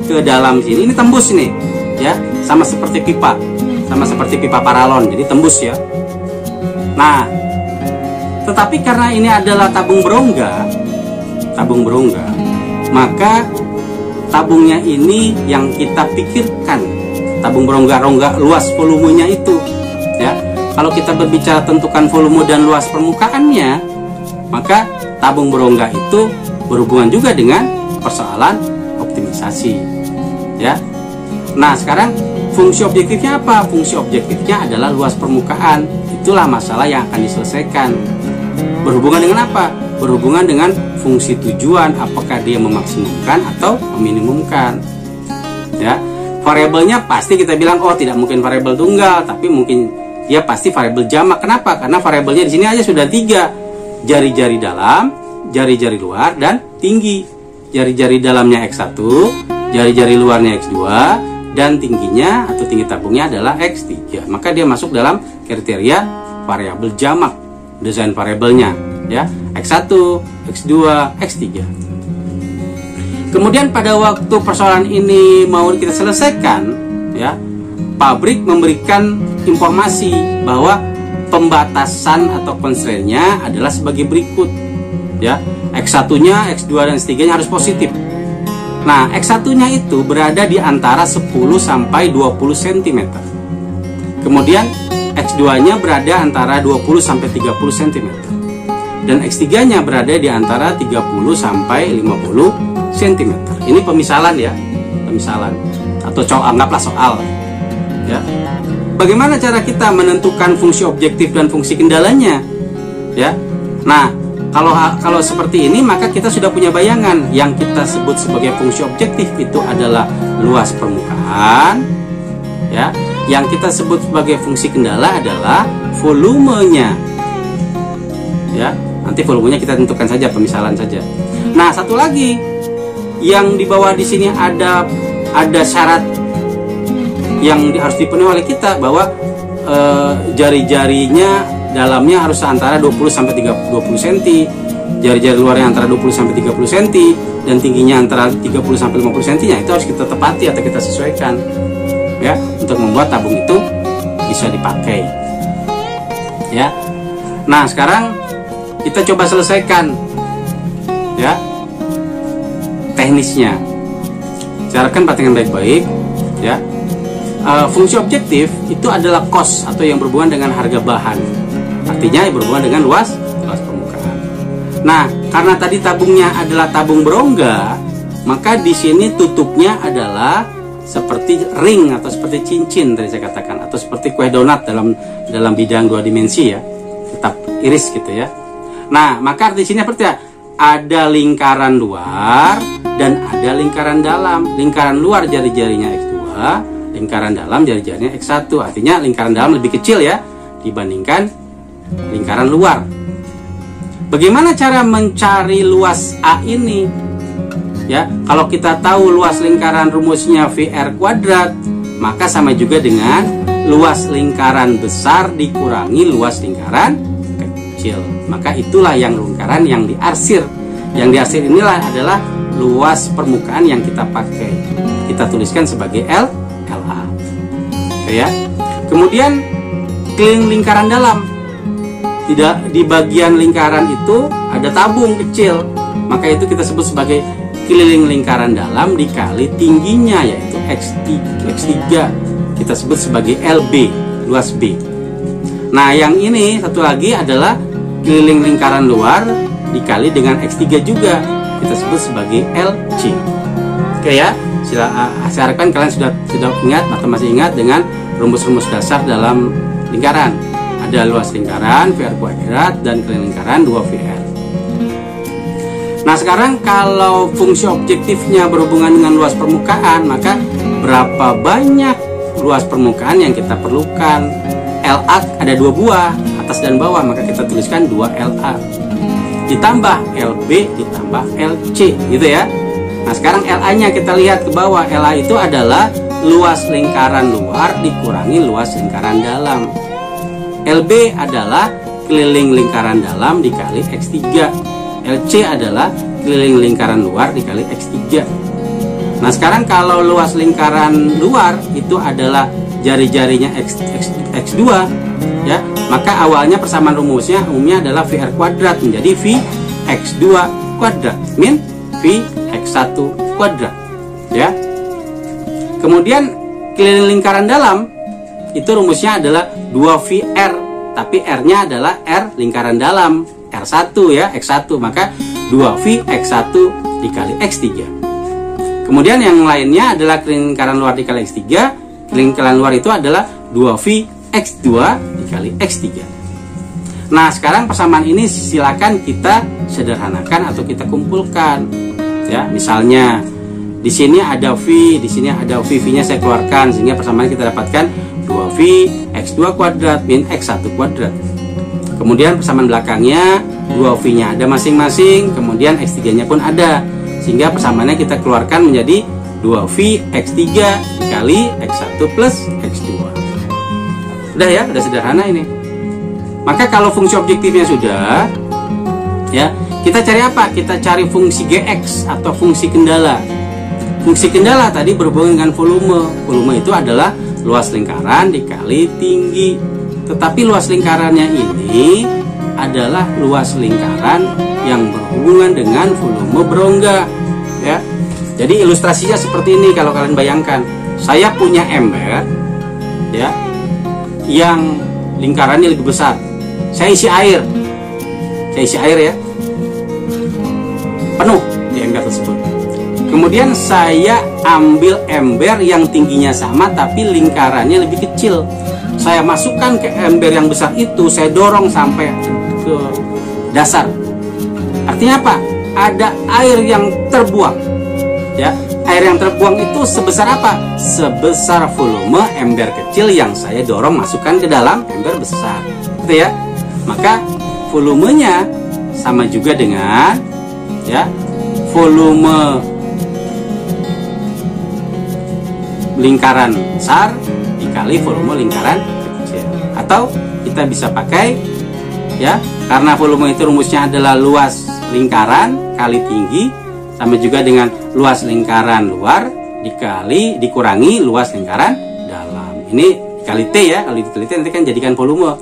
ke dalam sini, ini tembus nih, ya, sama seperti pipa, sama seperti pipa paralon, jadi tembus ya. Nah, tetapi karena ini adalah tabung berongga, maka tabungnya ini yang kita pikirkan, tabung berongga luas volumenya itu, ya. Kalau kita berbicara tentukan volume dan luas permukaannya, maka tabung berongga itu berhubungan juga dengan persoalan optimisasi, ya. Nah, sekarang fungsi objektifnya apa? Fungsi objektifnya adalah luas permukaan. Itulah masalah yang akan diselesaikan. Berhubungan dengan apa? Berhubungan dengan fungsi tujuan, apakah dia memaksimumkan atau meminimumkan. Ya, variabelnya pasti kita bilang, oh tidak mungkin variabel tunggal, tapi mungkin dia pasti variabel jamak. Kenapa? Karena variabelnya di sini aja sudah 3, jari-jari dalam, jari-jari luar, dan tinggi. Jari-jari dalamnya X1, jari-jari luarnya X2, dan tingginya atau tinggi tabungnya adalah X3. Maka dia masuk dalam kriteria variabel jamak, desain variabelnya ya, X1, X2, X3. Kemudian pada waktu persoalan ini mau kita selesaikan ya, pabrik memberikan informasi bahwa pembatasan atau constraint-nya adalah sebagai berikut ya. X1-nya, X2 dan X3-nya harus positif. Nah, X1-nya itu berada di antara 10 sampai 20 cm. Kemudian X2-nya berada antara 20 sampai 30 cm. Dan X3-nya berada di antara 30 sampai 50 cm. Ini pemisalan ya, pemisalan atau anggaplah soal ya. Bagaimana cara kita menentukan fungsi objektif dan fungsi kendalanya ya? Nah, kalau seperti ini maka kita sudah punya bayangan. Yang kita sebut sebagai fungsi objektif itu adalah luas permukaan ya. Yang kita sebut sebagai fungsi kendala adalah volumenya ya. Nanti volumenya kita tentukan saja, pemisalan saja. Nah, satu lagi yang di bawah di sini ada syarat yang harus dipenuhi oleh kita, bahwa jari-jarinya dalamnya harus antara 20 sampai 20 cm, jari-jari luarnya antara 20 sampai 30 cm, dan tingginya antara 30 sampai 50 cm. Nya itu harus kita tepati atau kita sesuaikan ya, untuk membuat tabung itu bisa dipakai ya. Nah, sekarang kita coba selesaikan ya teknisnya. Carakan perhatikan baik-baik ya. Fungsi objektif itu adalah cost atau yang berhubungan dengan harga bahan. Artinya berhubungan dengan luas permukaan. Nah, karena tadi tabungnya adalah tabung berongga, maka di sini tutupnya adalah seperti ring atau seperti cincin tadi saya katakan, atau seperti kue donat dalam bidang 2 dimensi ya, tetap iris gitu ya. Nah, maka di sini seperti ada lingkaran luar dan ada lingkaran dalam. Lingkaran luar jari-jarinya X2, lingkaran dalam jari-jarinya X1. Artinya lingkaran dalam lebih kecil ya dibandingkan lingkaran luar. Bagaimana cara mencari luas A ini? Ya, kalau kita tahu luas lingkaran rumusnya VR kuadrat, maka sama juga dengan luas lingkaran besar dikurangi luas lingkaran kecil. Maka itulah yang lingkaran yang diarsir. Yang diarsir inilah adalah luas permukaan yang kita pakai. Kita tuliskan sebagai LA. Oke ya. Kemudian keliling lingkaran dalam. Tidak, di bagian lingkaran itu ada tabung kecil, maka itu kita sebut sebagai keliling lingkaran dalam dikali tingginya, yaitu X3 kita sebut sebagai LB, luas B. Nah, yang ini satu lagi adalah keliling lingkaran luar dikali dengan X3 juga, kita sebut sebagai LC. Oke ya, saya harapkan kalian sudah ingat atau masih ingat dengan rumus-rumus dasar dalam lingkaran. Ada luas lingkaran VR kuadrat dan keliling lingkaran 2VR. Nah, sekarang kalau fungsi objektifnya berhubungan dengan luas permukaan, maka berapa banyak luas permukaan yang kita perlukan? LA ada 2 buah, atas dan bawah, maka kita tuliskan 2LA ditambah LB ditambah LC gitu ya. Nah, sekarang LA-nya kita lihat ke bawah. LA itu adalah luas lingkaran luar dikurangi luas lingkaran dalam. LB adalah keliling lingkaran dalam dikali X3. LC adalah keliling lingkaran luar dikali X3. Nah, sekarang kalau luas lingkaran luar itu adalah jari-jarinya X2 ya, maka awalnya persamaan rumusnya umumnya adalah VR kuadrat menjadi VX2 kuadrat min VX1 kuadrat ya. Kemudian keliling lingkaran dalam itu rumusnya adalah 2VR, tapi R-nya adalah R lingkaran dalam, R1 ya, X1, maka 2VX1 dikali X3. Kemudian yang lainnya adalah keliling lingkaran luar dikali X3. Keliling lingkaran luar itu adalah 2VX2 dikali X3. Nah, sekarang persamaan ini silakan kita sederhanakan atau kita kumpulkan ya. Misalnya di sini ada V, di sini ada V, V-nya saya keluarkan sehingga persamaan kita dapatkan 2V X2 kuadrat min X1 kuadrat. Kemudian persamaan belakangnya 2V-nya ada masing-masing, kemudian X3-nya pun ada, sehingga persamaannya kita keluarkan menjadi 2V X3 dikali X1 plus X2. Udah ya, udah sederhana ini. Maka kalau fungsi objektifnya sudah, ya, kita cari apa? Kita cari fungsi Gx atau fungsi kendala. Fungsi kendala tadi berhubungan dengan volume. Volume itu adalah luas lingkaran dikali tinggi. Tetapi luas lingkarannya ini adalah luas lingkaran yang berhubungan dengan volume berongga, ya. Jadi ilustrasinya seperti ini kalau kalian bayangkan. Saya punya ember, ya, yang lingkarannya lebih besar. Saya isi air. Ya. Penuh di ember tersebut. Kemudian saya ambil ember yang tingginya sama tapi lingkarannya lebih kecil. Saya masukkan ke ember yang besar itu, saya dorong sampai ke dasar. Artinya apa? Ada air yang terbuang. Ya, air yang terbuang itu sebesar apa? Sebesar volume ember kecil yang saya dorong masukkan ke dalam ember besar. Gitu ya. Maka volumenya sama juga dengan, ya, volume lingkaran besar dikali volume lingkaran kecil. Atau kita bisa pakai, ya, karena volume itu rumusnya adalah luas lingkaran kali tinggi, sama juga dengan luas lingkaran luar dikurangi luas lingkaran dalam. Ini kali T ya, kalau dikali T nanti kan jadikan volume.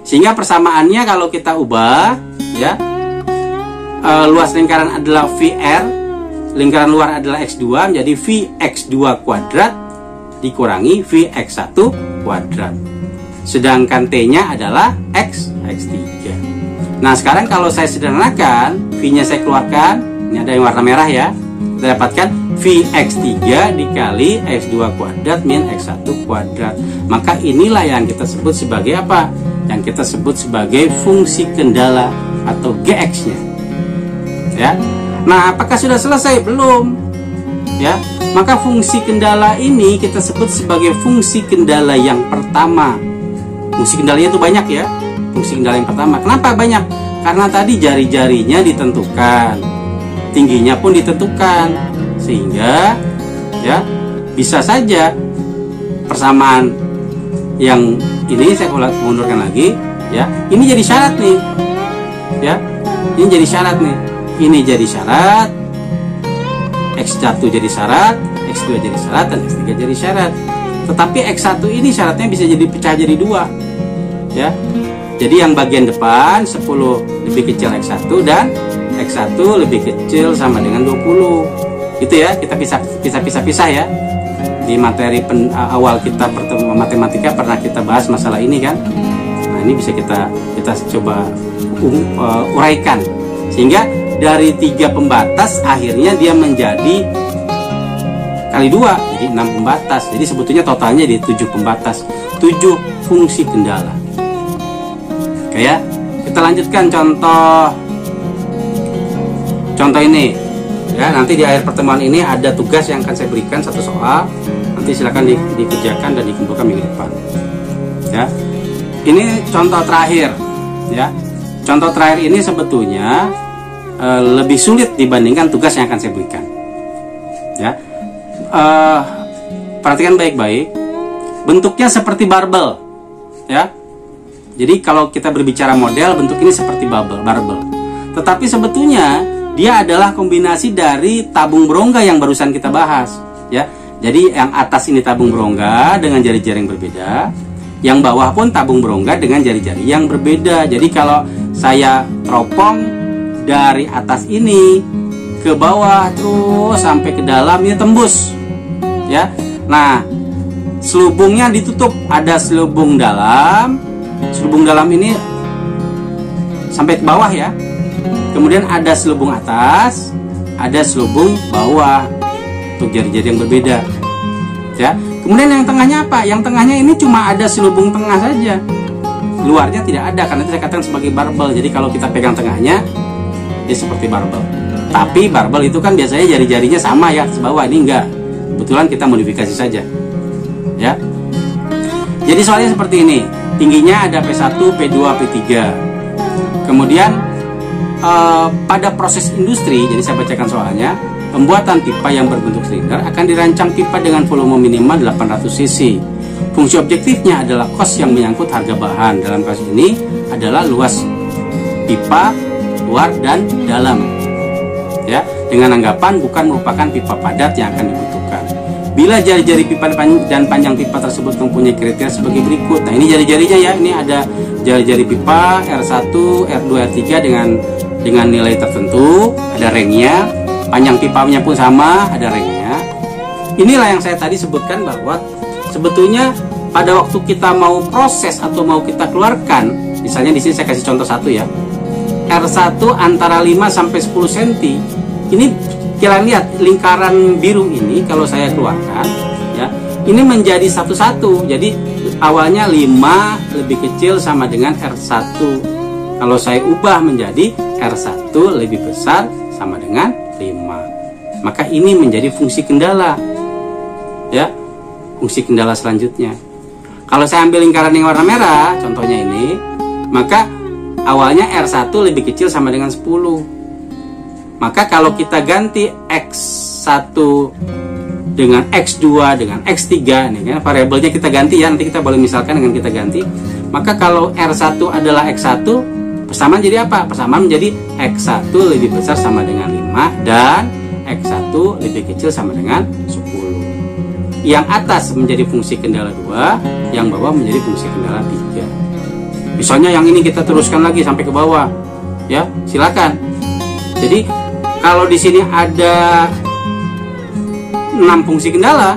Sehingga persamaannya kalau kita ubah, ya, luas lingkaran adalah VR, lingkaran luar adalah X2, menjadi Vx2 kuadrat dikurangi Vx1 kuadrat. Sedangkan T-nya adalah X3. Nah, sekarang kalau saya sederhanakan, V-nya saya keluarkan. Ini ada yang warna merah ya. Kita dapatkan Vx3 dikali X2 kuadrat min X1 kuadrat. Maka inilah yang kita sebut sebagai apa? Yang kita sebut sebagai fungsi kendala atau Gx-nya. Ya. Nah, apakah sudah selesai? Belum. Ya. Maka fungsi kendala ini kita sebut sebagai fungsi kendala yang pertama. Fungsi kendalanya itu banyak ya. Fungsi kendala yang pertama. Kenapa banyak? Karena tadi jari-jarinya ditentukan. Tingginya pun ditentukan, sehingga, ya, bisa saja persamaan yang ini saya mundurkan lagi, ya, ini jadi syarat nih, ya, ini jadi syarat nih, ini jadi syarat, X1 jadi syarat, X2 jadi syarat, dan X3 jadi syarat. Tetapi X1 ini syaratnya bisa jadi pecah jadi dua, ya. Jadi yang bagian depan 10 lebih kecil X1 dan X1 lebih kecil sama dengan 20. Itu ya, kita pisah ya. Di materi awal kita pertemuan matematika pernah kita bahas masalah ini kan. Nah, ini bisa kita coba uraikan. Sehingga dari 3 pembatas akhirnya dia menjadi kali 2, jadi 6 pembatas. Jadi sebetulnya totalnya di 7 pembatas, 7 fungsi kendala. Oke ya, kita lanjutkan contoh ini ya. Nanti di akhir pertemuan ini ada tugas yang akan saya berikan, 1 soal. Nanti silakan dikerjakan dan dikumpulkan minggu depan ya. Ini contoh terakhir ya. Contoh terakhir ini sebetulnya lebih sulit dibandingkan tugas yang akan saya berikan ya. Perhatikan baik-baik, bentuknya seperti barbel ya. Jadi kalau kita berbicara model, bentuk ini seperti barbel. Tetapi sebetulnya dia adalah kombinasi dari tabung berongga yang barusan kita bahas ya. Jadi yang atas ini tabung berongga dengan jari-jari yang berbeda, yang bawah pun tabung berongga dengan jari-jari yang berbeda. Jadi kalau saya teropong dari atas ini ke bawah terus sampai ke dalam, ini tembus ya. Nah, selubungnya ditutup, ada selubung dalam. Selubung dalam ini sampai ke bawah ya. Kemudian ada selubung atas, ada selubung bawah untuk jari-jari yang berbeda ya. Kemudian yang tengahnya apa? Yang tengahnya ini cuma ada selubung tengah saja, luarnya tidak ada, karena itu saya katakan sebagai barbel. Jadi kalau kita pegang tengahnya, dia seperti barbel. Tapi barbel itu kan biasanya jari-jarinya sama ya, atas bawah. Ini enggak, kebetulan kita modifikasi saja ya. Jadi soalnya seperti ini, tingginya ada P1, P2, P3. Kemudian pada proses industri, jadi saya bacakan soalnya, pembuatan pipa yang berbentuk silinder akan dirancang pipa dengan volume minimal 800 cc. Fungsi objektifnya adalah kos yang menyangkut harga bahan. Dalam kasus ini adalah luas pipa, luar dan dalam. Ya, dengan anggapan bukan merupakan pipa padat yang akan dibutuhkan. Bila jari-jari pipa dan panjang pipa tersebut mempunyai kriteria sebagai berikut. Nah, ini jari-jarinya ya. Ini ada jari-jari pipa R1, R2, R3 dengan nilai tertentu, ada ringnya. Panjang pipanya pun sama, ada ringnya. Inilah yang saya tadi sebutkan bahwa sebetulnya pada waktu kita mau proses atau mau kita keluarkan, misalnya di sini saya kasih contoh satu ya. R1 antara 5 sampai 10 cm. Ini kalian lihat lingkaran biru ini kalau saya keluarkan ya, ini menjadi satu-satu. Jadi awalnya 5 lebih kecil sama dengan R1. Kalau saya ubah menjadi R1 lebih besar sama dengan 5. Maka ini menjadi fungsi kendala. Ya, fungsi kendala selanjutnya. Kalau saya ambil lingkaran yang warna merah, contohnya ini, maka awalnya R1 lebih kecil sama dengan 10. Maka kalau kita ganti X1 dengan X2 dengan X3, nih kan variabelnya kita ganti ya, nanti kita boleh misalkan dengan kita ganti. Maka kalau R1 adalah X1, persamaan jadi apa? Persamaan menjadi X1 lebih besar sama dengan 5 dan X1 lebih kecil sama dengan 10. Yang atas menjadi fungsi kendala 2, yang bawah menjadi fungsi kendala 3. Misalnya yang ini kita teruskan lagi sampai ke bawah, ya silakan. Jadi kalau di sini ada 6 fungsi kendala,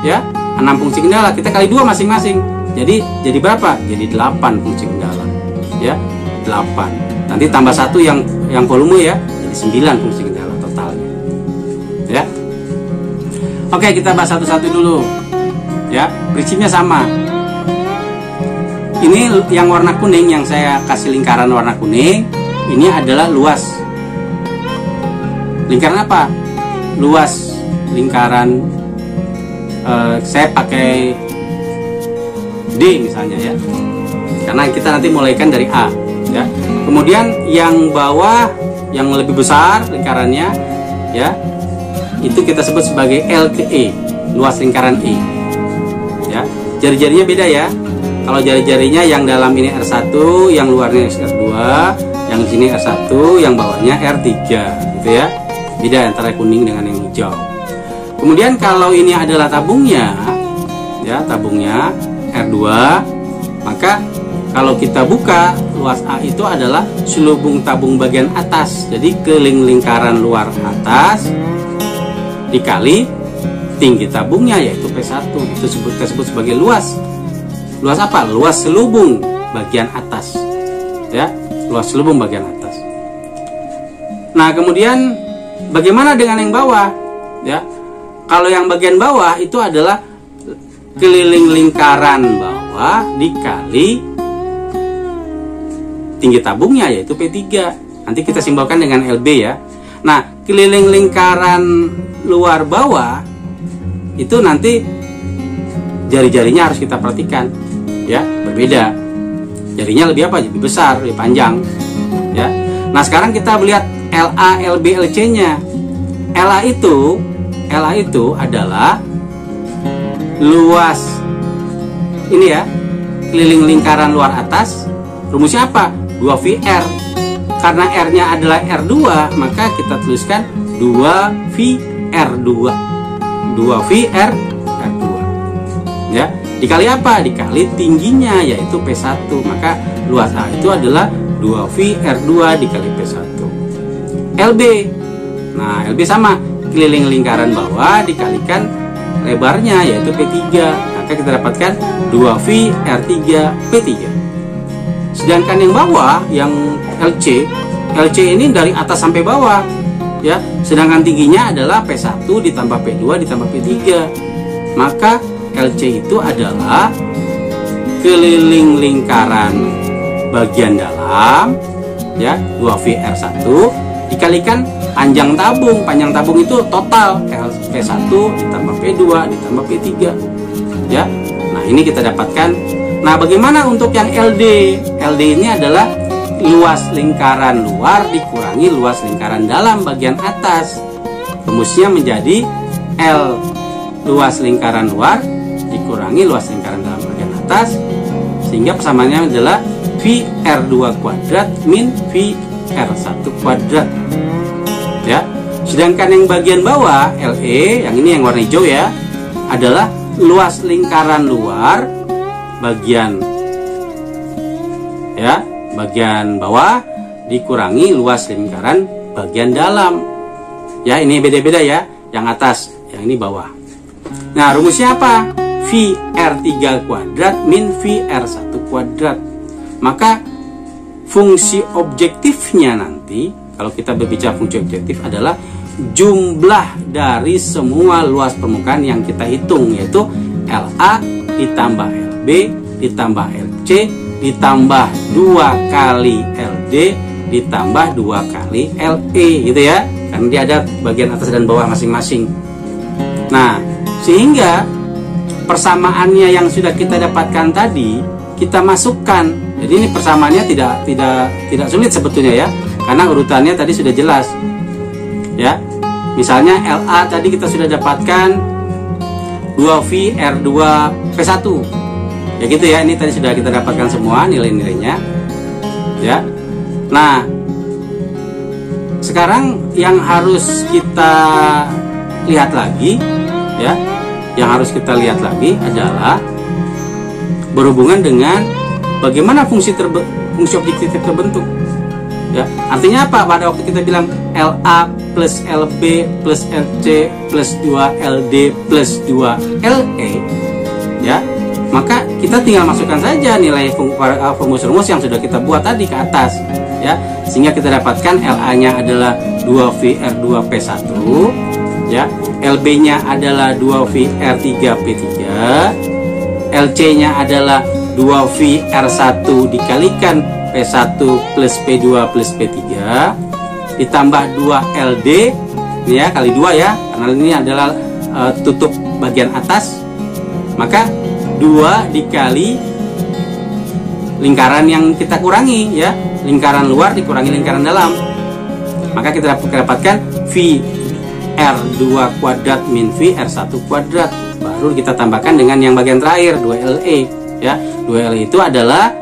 ya 6 fungsi kendala, kita kali 2 masing-masing. Jadi berapa? Jadi 8 fungsi kendala, ya 8. Nanti tambah 1 yang volume ya, jadi 9 fungsi kendala totalnya, ya. Oke, kita bahas satu-satu dulu. Ya, prinsipnya sama. Ini yang warna kuning, yang saya kasih lingkaran warna kuning, ini adalah luas. Lingkaran apa? Luas lingkaran. Saya pakai D misalnya ya. Karena kita nanti mulaikan dari A, ya. Kemudian yang bawah yang lebih besar lingkarannya, ya. Itu kita sebut sebagai L ke E, luas lingkaran E. Ya, jari-jarinya beda ya. Kalau jari-jarinya yang dalam ini R1, yang luarnya R2, yang sini R1, yang bawahnya R3, gitu ya. Beda antara kuning dengan yang hijau. Kemudian kalau ini adalah tabungnya, ya tabungnya R2, maka kalau kita buka luas A itu adalah selubung tabung bagian atas. Jadi keliling lingkaran luar atas dikali tinggi tabungnya yaitu P1. Itu kita sebut sebagai luas. Luas apa? Luas selubung bagian atas. Ya, luas selubung bagian atas. Nah, kemudian bagaimana dengan yang bawah? Ya. Kalau yang bagian bawah itu adalah keliling lingkaran bawah dikali tinggi tabungnya yaitu P3. Nanti kita simbolkan dengan LB ya. Nah, keliling lingkaran luar bawah itu nanti jari-jarinya harus kita perhatikan ya, berbeda. Jarinya lebih apa? Lebih besar, lebih panjang ya. Nah, sekarang kita melihat LA, LB, LC-nya. LA itu adalah luas ini ya, keliling lingkaran luar atas. Rumusnya apa? 2VR. Karena R-nya adalah R2, maka kita tuliskan 2VR2. 2VR R2. Ya, dikali apa? Dikali tingginya yaitu P1. Maka luas A itu adalah 2VR2 dikali P1. LB. Nah, LB sama, keliling lingkaran bawah dikalikan lebarnya yaitu P3. Maka kita dapatkan 2VR3 P3. Sedangkan yang bawah, yang LC ini dari atas sampai bawah ya. Sedangkan tingginya adalah P1 ditambah P2 ditambah P3. Maka LC itu adalah keliling lingkaran bagian dalam ya, 2VR1 dikalikan panjang tabung. Panjang tabung itu total P1 ditambah P2 ditambah P3 ya. Nah, ini kita dapatkan. Nah, bagaimana untuk yang LD? LD ini adalah luas lingkaran luar dikurangi luas lingkaran dalam bagian atas. Rumusnya menjadi L luas lingkaran luar dikurangi luas lingkaran dalam bagian atas, sehingga persamaannya adalah VR2 kuadrat min VR1 kuadrat. Ya. Sedangkan yang bagian bawah LE, yang ini yang warna hijau ya, adalah luas lingkaran luar bagian bawah dikurangi luas lingkaran bagian dalam. Ya, ini beda-beda ya, yang atas, yang ini bawah. Nah, rumusnya apa? VR3 kuadrat min VR1 kuadrat. Maka fungsi objektifnya nanti, kalau kita berbicara fungsi objektif, adalah jumlah dari semua luas permukaan yang kita hitung, yaitu LA ditambah LB ditambah LC ditambah 2 kali LD ditambah 2 kali LE, gitu ya, karena dia ada bagian atas dan bawah masing-masing. Nah, sehingga persamaannya yang sudah kita dapatkan tadi kita masukkan. Jadi ini persamaannya tidak sulit sebetulnya ya, karena urutannya tadi sudah jelas. Ya, misalnya LA tadi kita sudah dapatkan 2V R2 P1. Ya gitu ya, ini tadi sudah kita dapatkan semua nilai-nilainya. Ya. Nah, sekarang yang harus kita lihat lagi ya, yang harus kita lihat lagi adalah berhubungan dengan bagaimana fungsi objektif terbentuk. Ya, artinya apa? Pada waktu kita bilang LA plus LB plus LC plus 2LD plus 2LE, ya, maka kita tinggal masukkan saja nilai rumus-rumus yang sudah kita buat tadi ke atas, ya, sehingga kita dapatkan LA-nya adalah 2VR2P1, ya, LB-nya adalah 2VR3P3, LC-nya adalah 2VR1 dikalikan P1 plus P2 plus P3 ditambah 2LD, ini ya, kali 2 ya, karena ini adalah tutup bagian atas, maka 2 dikali lingkaran yang kita kurangi ya, lingkaran luar dikurangi lingkaran dalam, maka kita dapatkan VR2 kuadrat min VR1 kuadrat. Baru kita tambahkan dengan yang bagian terakhir 2LE ya. 2LE itu adalah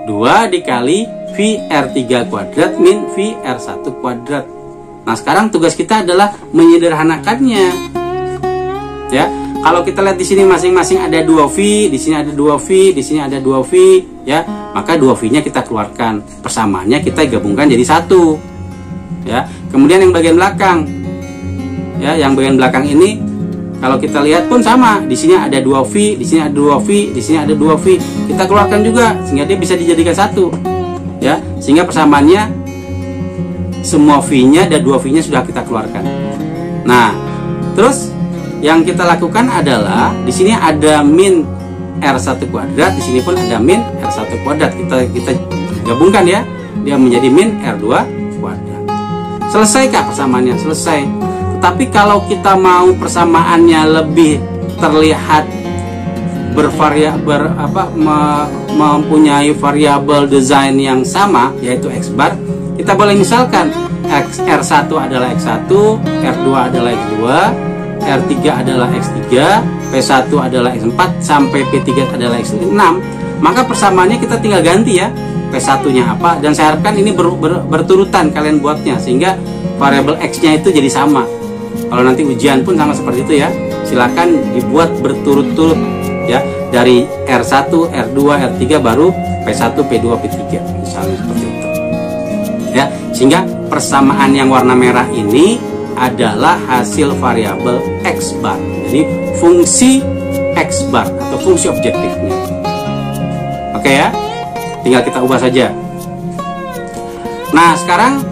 2 dikali VR3 kuadrat min VR1 kuadrat. Nah, sekarang tugas kita adalah menyederhanakannya. Ya, kalau kita lihat di sini masing-masing ada 2V, di sini ada 2V, di sini ada 2V, ya, maka 2V-nya kita keluarkan, persamaannya kita gabungkan jadi 1. Ya, kemudian yang bagian belakang, ya, yang bagian belakang ini kalau kita lihat pun sama, di sini ada 2V, di sini ada 2V, di sini ada 2V, kita keluarkan juga sehingga dia bisa dijadikan 1. Ya, sehingga persamaannya semua V-nya dan 2V-nya sudah kita keluarkan. Nah, terus yang kita lakukan adalah di sini ada min R1 kuadrat, di sini pun ada min R1 kuadrat. Kita gabungkan ya, dia menjadi min R2 kuadrat. Selesaikah persamaannya? Selesai. Tetapi kalau kita mau persamaannya lebih terlihat mempunyai variabel desain yang sama, yaitu X bar, kita boleh misalkan R1 adalah X1, R2 adalah X2, R3 adalah X3, P1 adalah X4, sampai P3 adalah X6. Maka persamaannya kita tinggal ganti ya, P1-nya apa, dan saya harapkan ini berturutan kalian buatnya, sehingga variabel X-nya itu jadi sama. Kalau nanti ujian pun sama seperti itu ya, silakan dibuat berturut-turut ya, dari R1, R2, R3 baru P1, P2, P3 misalnya seperti itu. Ya, sehingga persamaan yang warna merah ini adalah hasil variabel X bar. Jadi fungsi X bar atau fungsi objektifnya. Oke ya, tinggal kita ubah saja. Nah, sekarang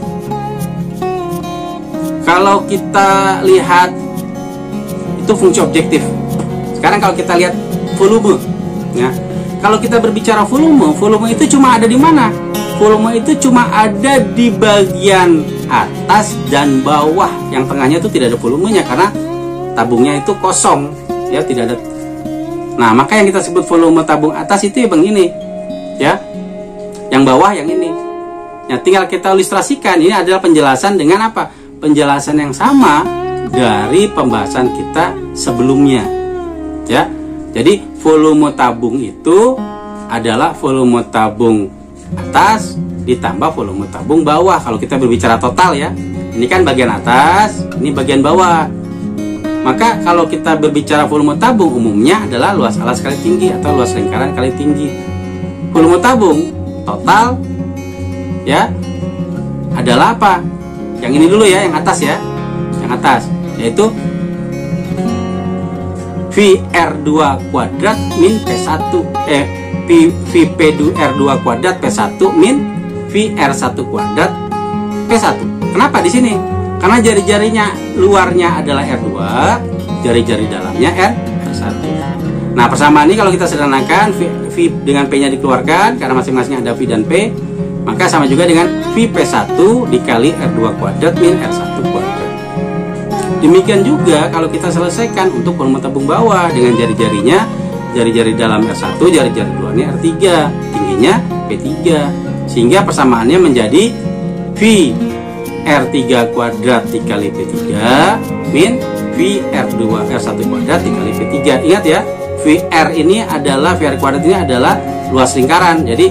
kalau kita lihat itu fungsi objektif. Sekarang kalau kita lihat volume, ya. Kalau kita berbicara volume itu cuma ada di mana? Volume itu cuma ada di bagian atas dan bawah. Yang tengahnya itu tidak ada volumenya karena tabungnya itu kosong, ya, tidak ada. Nah, maka yang kita sebut volume tabung atas itu yang ini, ya. Yang bawah yang ini. Ya, tinggal kita ilustrasikan. Ini adalah penjelasan dengan apa? Penjelasan yang sama dari pembahasan kita sebelumnya. Ya. Jadi volume tabung itu adalah volume tabung atas ditambah volume tabung bawah. Kalau kita berbicara total ya. Ini kan bagian atas, ini bagian bawah. Maka kalau kita berbicara volume tabung umumnya adalah luas alas kali tinggi atau luas lingkaran kali tinggi. Volume tabung total ya adalah apa? Yang ini dulu ya, yang atas ya. Yang atas yaitu VR2 kuadrat min P1 VP2R2 kuadrat P1 min VR1 kuadrat P1. Kenapa di sini? Karena jari-jarinya luarnya adalah R2, jari-jari dalamnya R1. Nah, persamaan ini kalau kita sederhanakan, V dengan P-nya dikeluarkan karena masing-masing ada V dan P, maka sama juga dengan VP1 dikali R2 kuadrat min R1 kuadrat. Demikian juga kalau kita selesaikan untuk volume tabung bawah dengan jari-jarinya, jari-jari dalam R1, jari-jari luarnya R3, tingginya P3. Sehingga persamaannya menjadi V R3 kuadrat dikali P3 min V R2 R1 kuadrat dikali P3. Ingat ya, VR ini adalah VR kuadrat ini adalah luas lingkaran. Jadi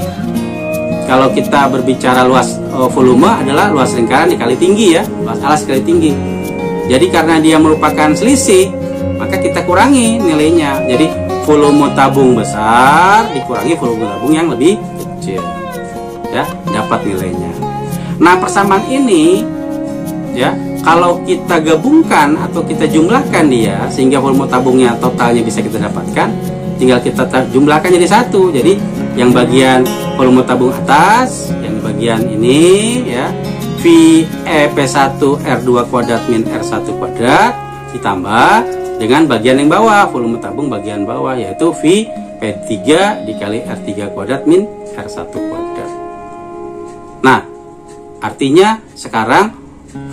kalau kita berbicara luas volume adalah luas lingkaran dikali tinggi ya, luas alas dikali tinggi. Jadi karena dia merupakan selisih, maka kita kurangi nilainya. Jadi volume tabung besar dikurangi volume tabung yang lebih kecil. Ya, dapat nilainya. Nah, persamaan ini ya, kalau kita gabungkan atau kita jumlahkan dia sehingga volume tabungnya totalnya bisa kita dapatkan, tinggal kita jumlahkan jadi satu. Jadi yang bagian volume tabung atas, yang bagian ini ya, P1 R2 kuadrat min R1 kuadrat ditambah dengan bagian yang bawah, volume tabung bagian bawah, yaitu V P3 dikali R3 kuadrat min R1 kuadrat. Nah, artinya sekarang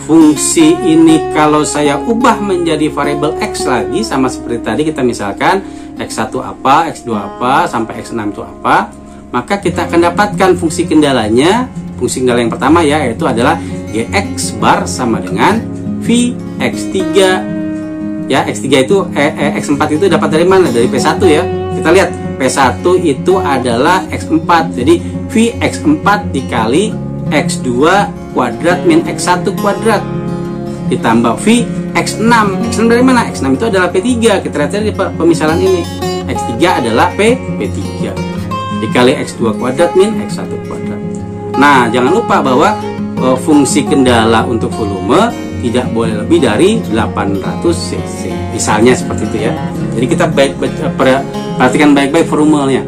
fungsi ini kalau saya ubah menjadi variabel X lagi, sama seperti tadi kita misalkan X1 apa, X2 apa, sampai X6 itu apa, maka kita akan dapatkan fungsi kendalanya. Fungsi kendala yang pertama ya, yaitu adalah Gx bar sama dengan Vx3 ya. X3 itu X4 itu dapat dari mana? Dari P1 ya. Kita lihat P1 itu adalah X4, jadi Vx4 dikali X2 kuadrat min X1 kuadrat ditambah Vx6. X6 dari mana? X6 itu adalah P3. Kita lihat dari pemisalan ini, X3 adalah P3 dikali X2 kuadrat min X1 kuadrat. Nah, jangan lupa bahwa fungsi kendala untuk volume tidak boleh lebih dari 800 cc. Misalnya seperti itu ya. Jadi kita perhatikan baik-baik formulnya.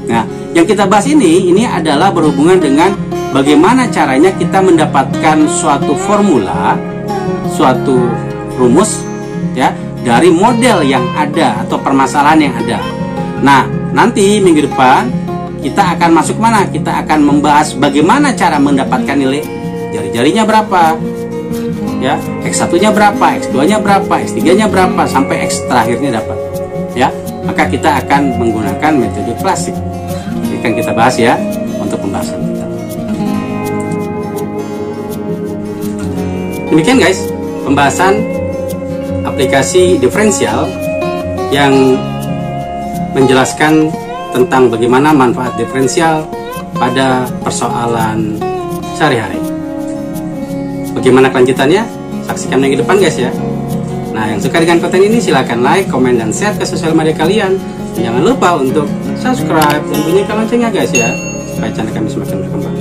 Nah, yang kita bahas ini adalah berhubungan dengan bagaimana caranya kita mendapatkan suatu formula, suatu rumus ya, dari model yang ada atau permasalahan yang ada. Nah, nanti minggu depan kita akan masuk mana? Kita akan membahas bagaimana cara mendapatkan nilai jari-jarinya berapa ya, X1-nya berapa, X2-nya berapa, X3-nya berapa, sampai X terakhirnya dapat ya. Maka kita akan menggunakan metode klasik. Ini kan kita bahas ya untuk pembahasan kita. Demikian guys, pembahasan aplikasi diferensial yang menjelaskan tentang bagaimana manfaat diferensial pada persoalan sehari-hari. Bagaimana kelanjutannya? Saksikan minggu depan guys ya. Nah, yang suka dengan konten ini silahkan like, komen, dan share ke sosial media kalian. Dan jangan lupa untuk subscribe dan bunyikan loncengnya guys ya, supaya channel kami semakin berkembang.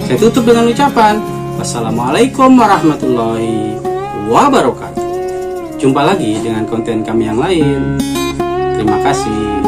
Saya tutup dengan ucapan wassalamualaikum warahmatullahi wabarakatuh. Jumpa lagi dengan konten kami yang lain. Terima kasih.